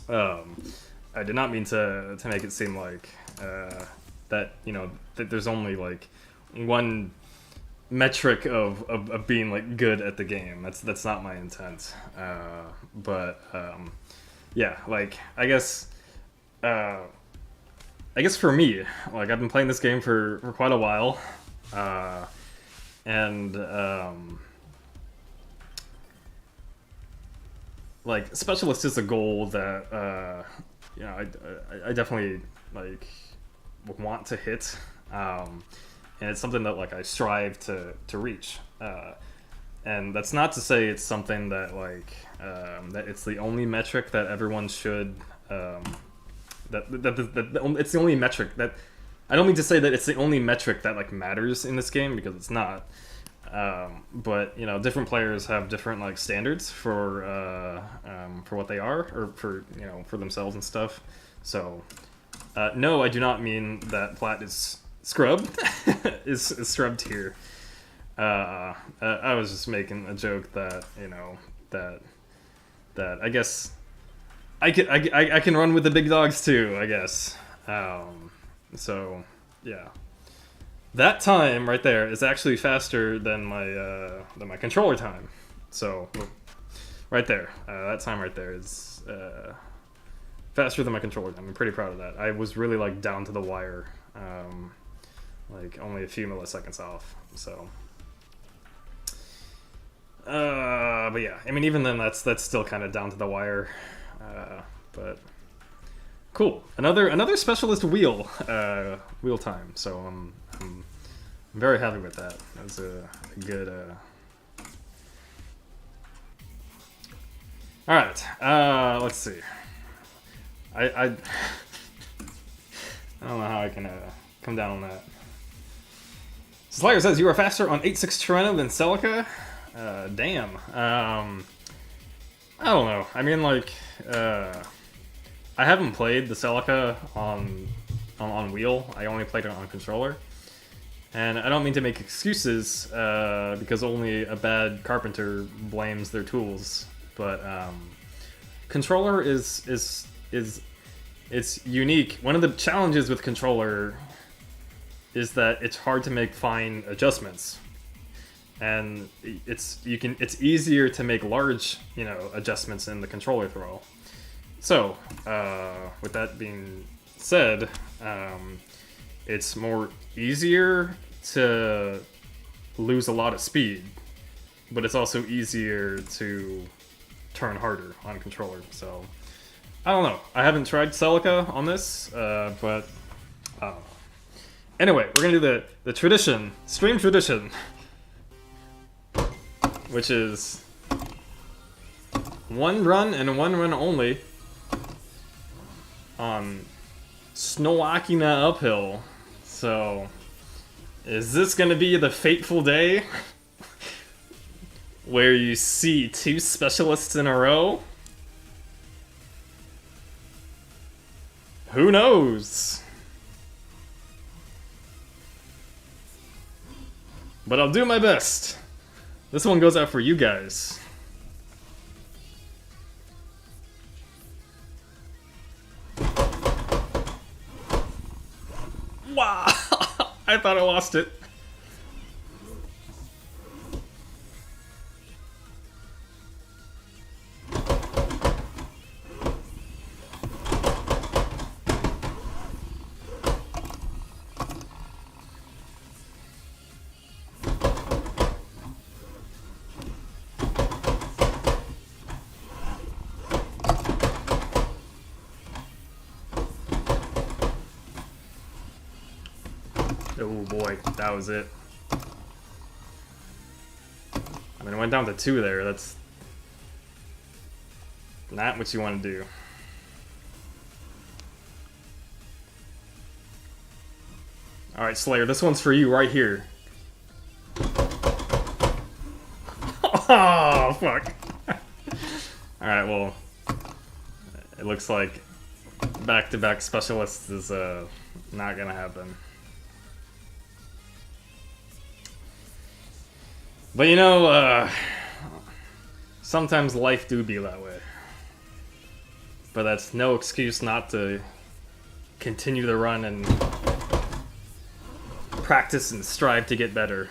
I did not mean to make it seem like that, you know, that there's only like one metric of being like good at the game. That's not my intent. But yeah, like I guess for me, like I've been playing this game for quite a while, and like specialist is a goal that you know I definitely like want to hit, and it's something that like I strive to reach, and that's not to say it's something that like that it's the only metric that everyone should that it's the only metric that I don't mean to say that it's the only metric that like matters in this game, because it's not. But you know, different players have different like standards for what they are, or for, you know, for themselves and stuff. So no, I do not mean that Plat is scrubbed. is scrubbed here. I was just making a joke that, you know, that I guess I can run with the big dogs too, I guess. So yeah. That time right there is actually faster than my controller time. So, right there, that time right there is faster than my controller time. I'm pretty proud of that. I was really like down to the wire, like only a few milliseconds off. So, but yeah, I mean, even then, that's still kind of down to the wire. But cool, another specialist wheel time. So I'm very happy with that. That's a good. All right, let's see. I don't know how I can come down on that. Slayer says you are faster on 8.6 Torrento than Celica. Damn. I don't know. I mean, like, I haven't played the Celica on wheel. I only played it on controller. And I don't mean to make excuses, because only a bad carpenter blames their tools. But controller is it's unique. One of the challenges with controller is that it's hard to make fine adjustments, and it's easier to make large, you know, adjustments in the controller throw. So with that being said, it's more easier to lose a lot of speed, but it's also easier to turn harder on controller. So I don't know. I haven't tried Celica on this, but I don't know. Anyway, we're gonna do the tradition, stream tradition, which is one run and one run only on Snowakina uphill. So, is this gonna be the fateful day where you see two specialists in a row? Who knows? But I'll do my best. This one goes out for you guys. Wow! I thought I lost it. Oh boy, that was it. I mean, it went down to 2 there. That's not what you want to do. Alright, Slayer, this one's for you right here. Oh, fuck. Alright, well, it looks like back-to-back specialists is not gonna happen. But you know, sometimes life do be that way. But that's no excuse not to continue the run and practice and strive to get better.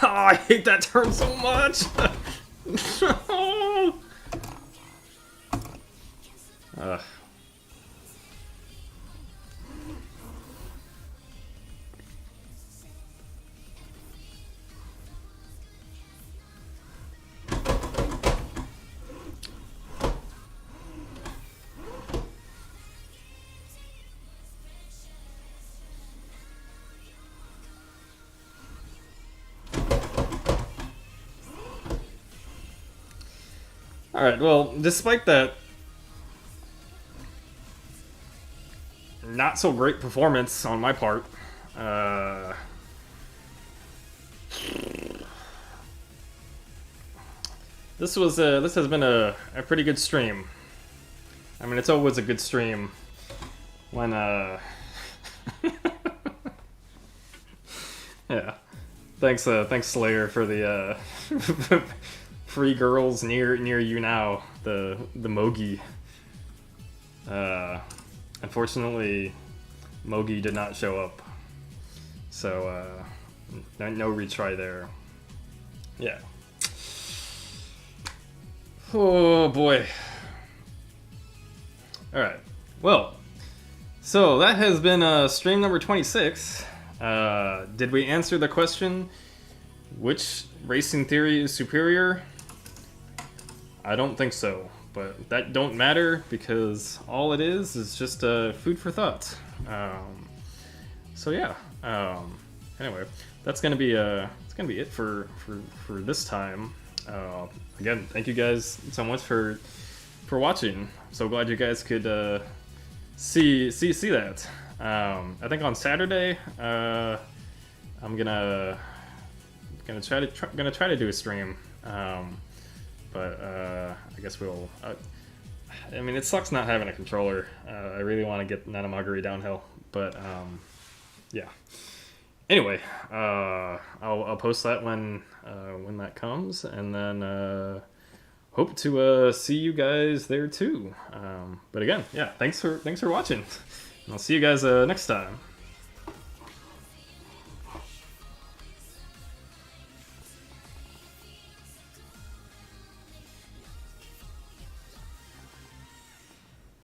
Oh, I hate that turn so much! Ugh. Alright, well, despite that not so great performance on my part, this has been a pretty good stream. I mean, it's always a good stream when yeah. Thanks Slayer for the free girls near you now, the Myogi. Unfortunately, Myogi did not show up, so no retry there. Yeah. Oh boy. All right. Well, so that has been stream number 26. Did we answer the question, which racing theory is superior? I don't think so, but that don't matter because all it is just food for thought. So yeah. Anyway, that's gonna be it for this time. Again, thank you guys so much for watching. So glad you guys could see that. I think on Saturday, I'm gonna try to do a stream. But I guess we'll. I mean, it sucks not having a controller. I really want to get Nanamagari downhill, but yeah. Anyway, I'll post that when that comes, and then hope to see you guys there too. But again, yeah, thanks for watching. And I'll see you guys next time.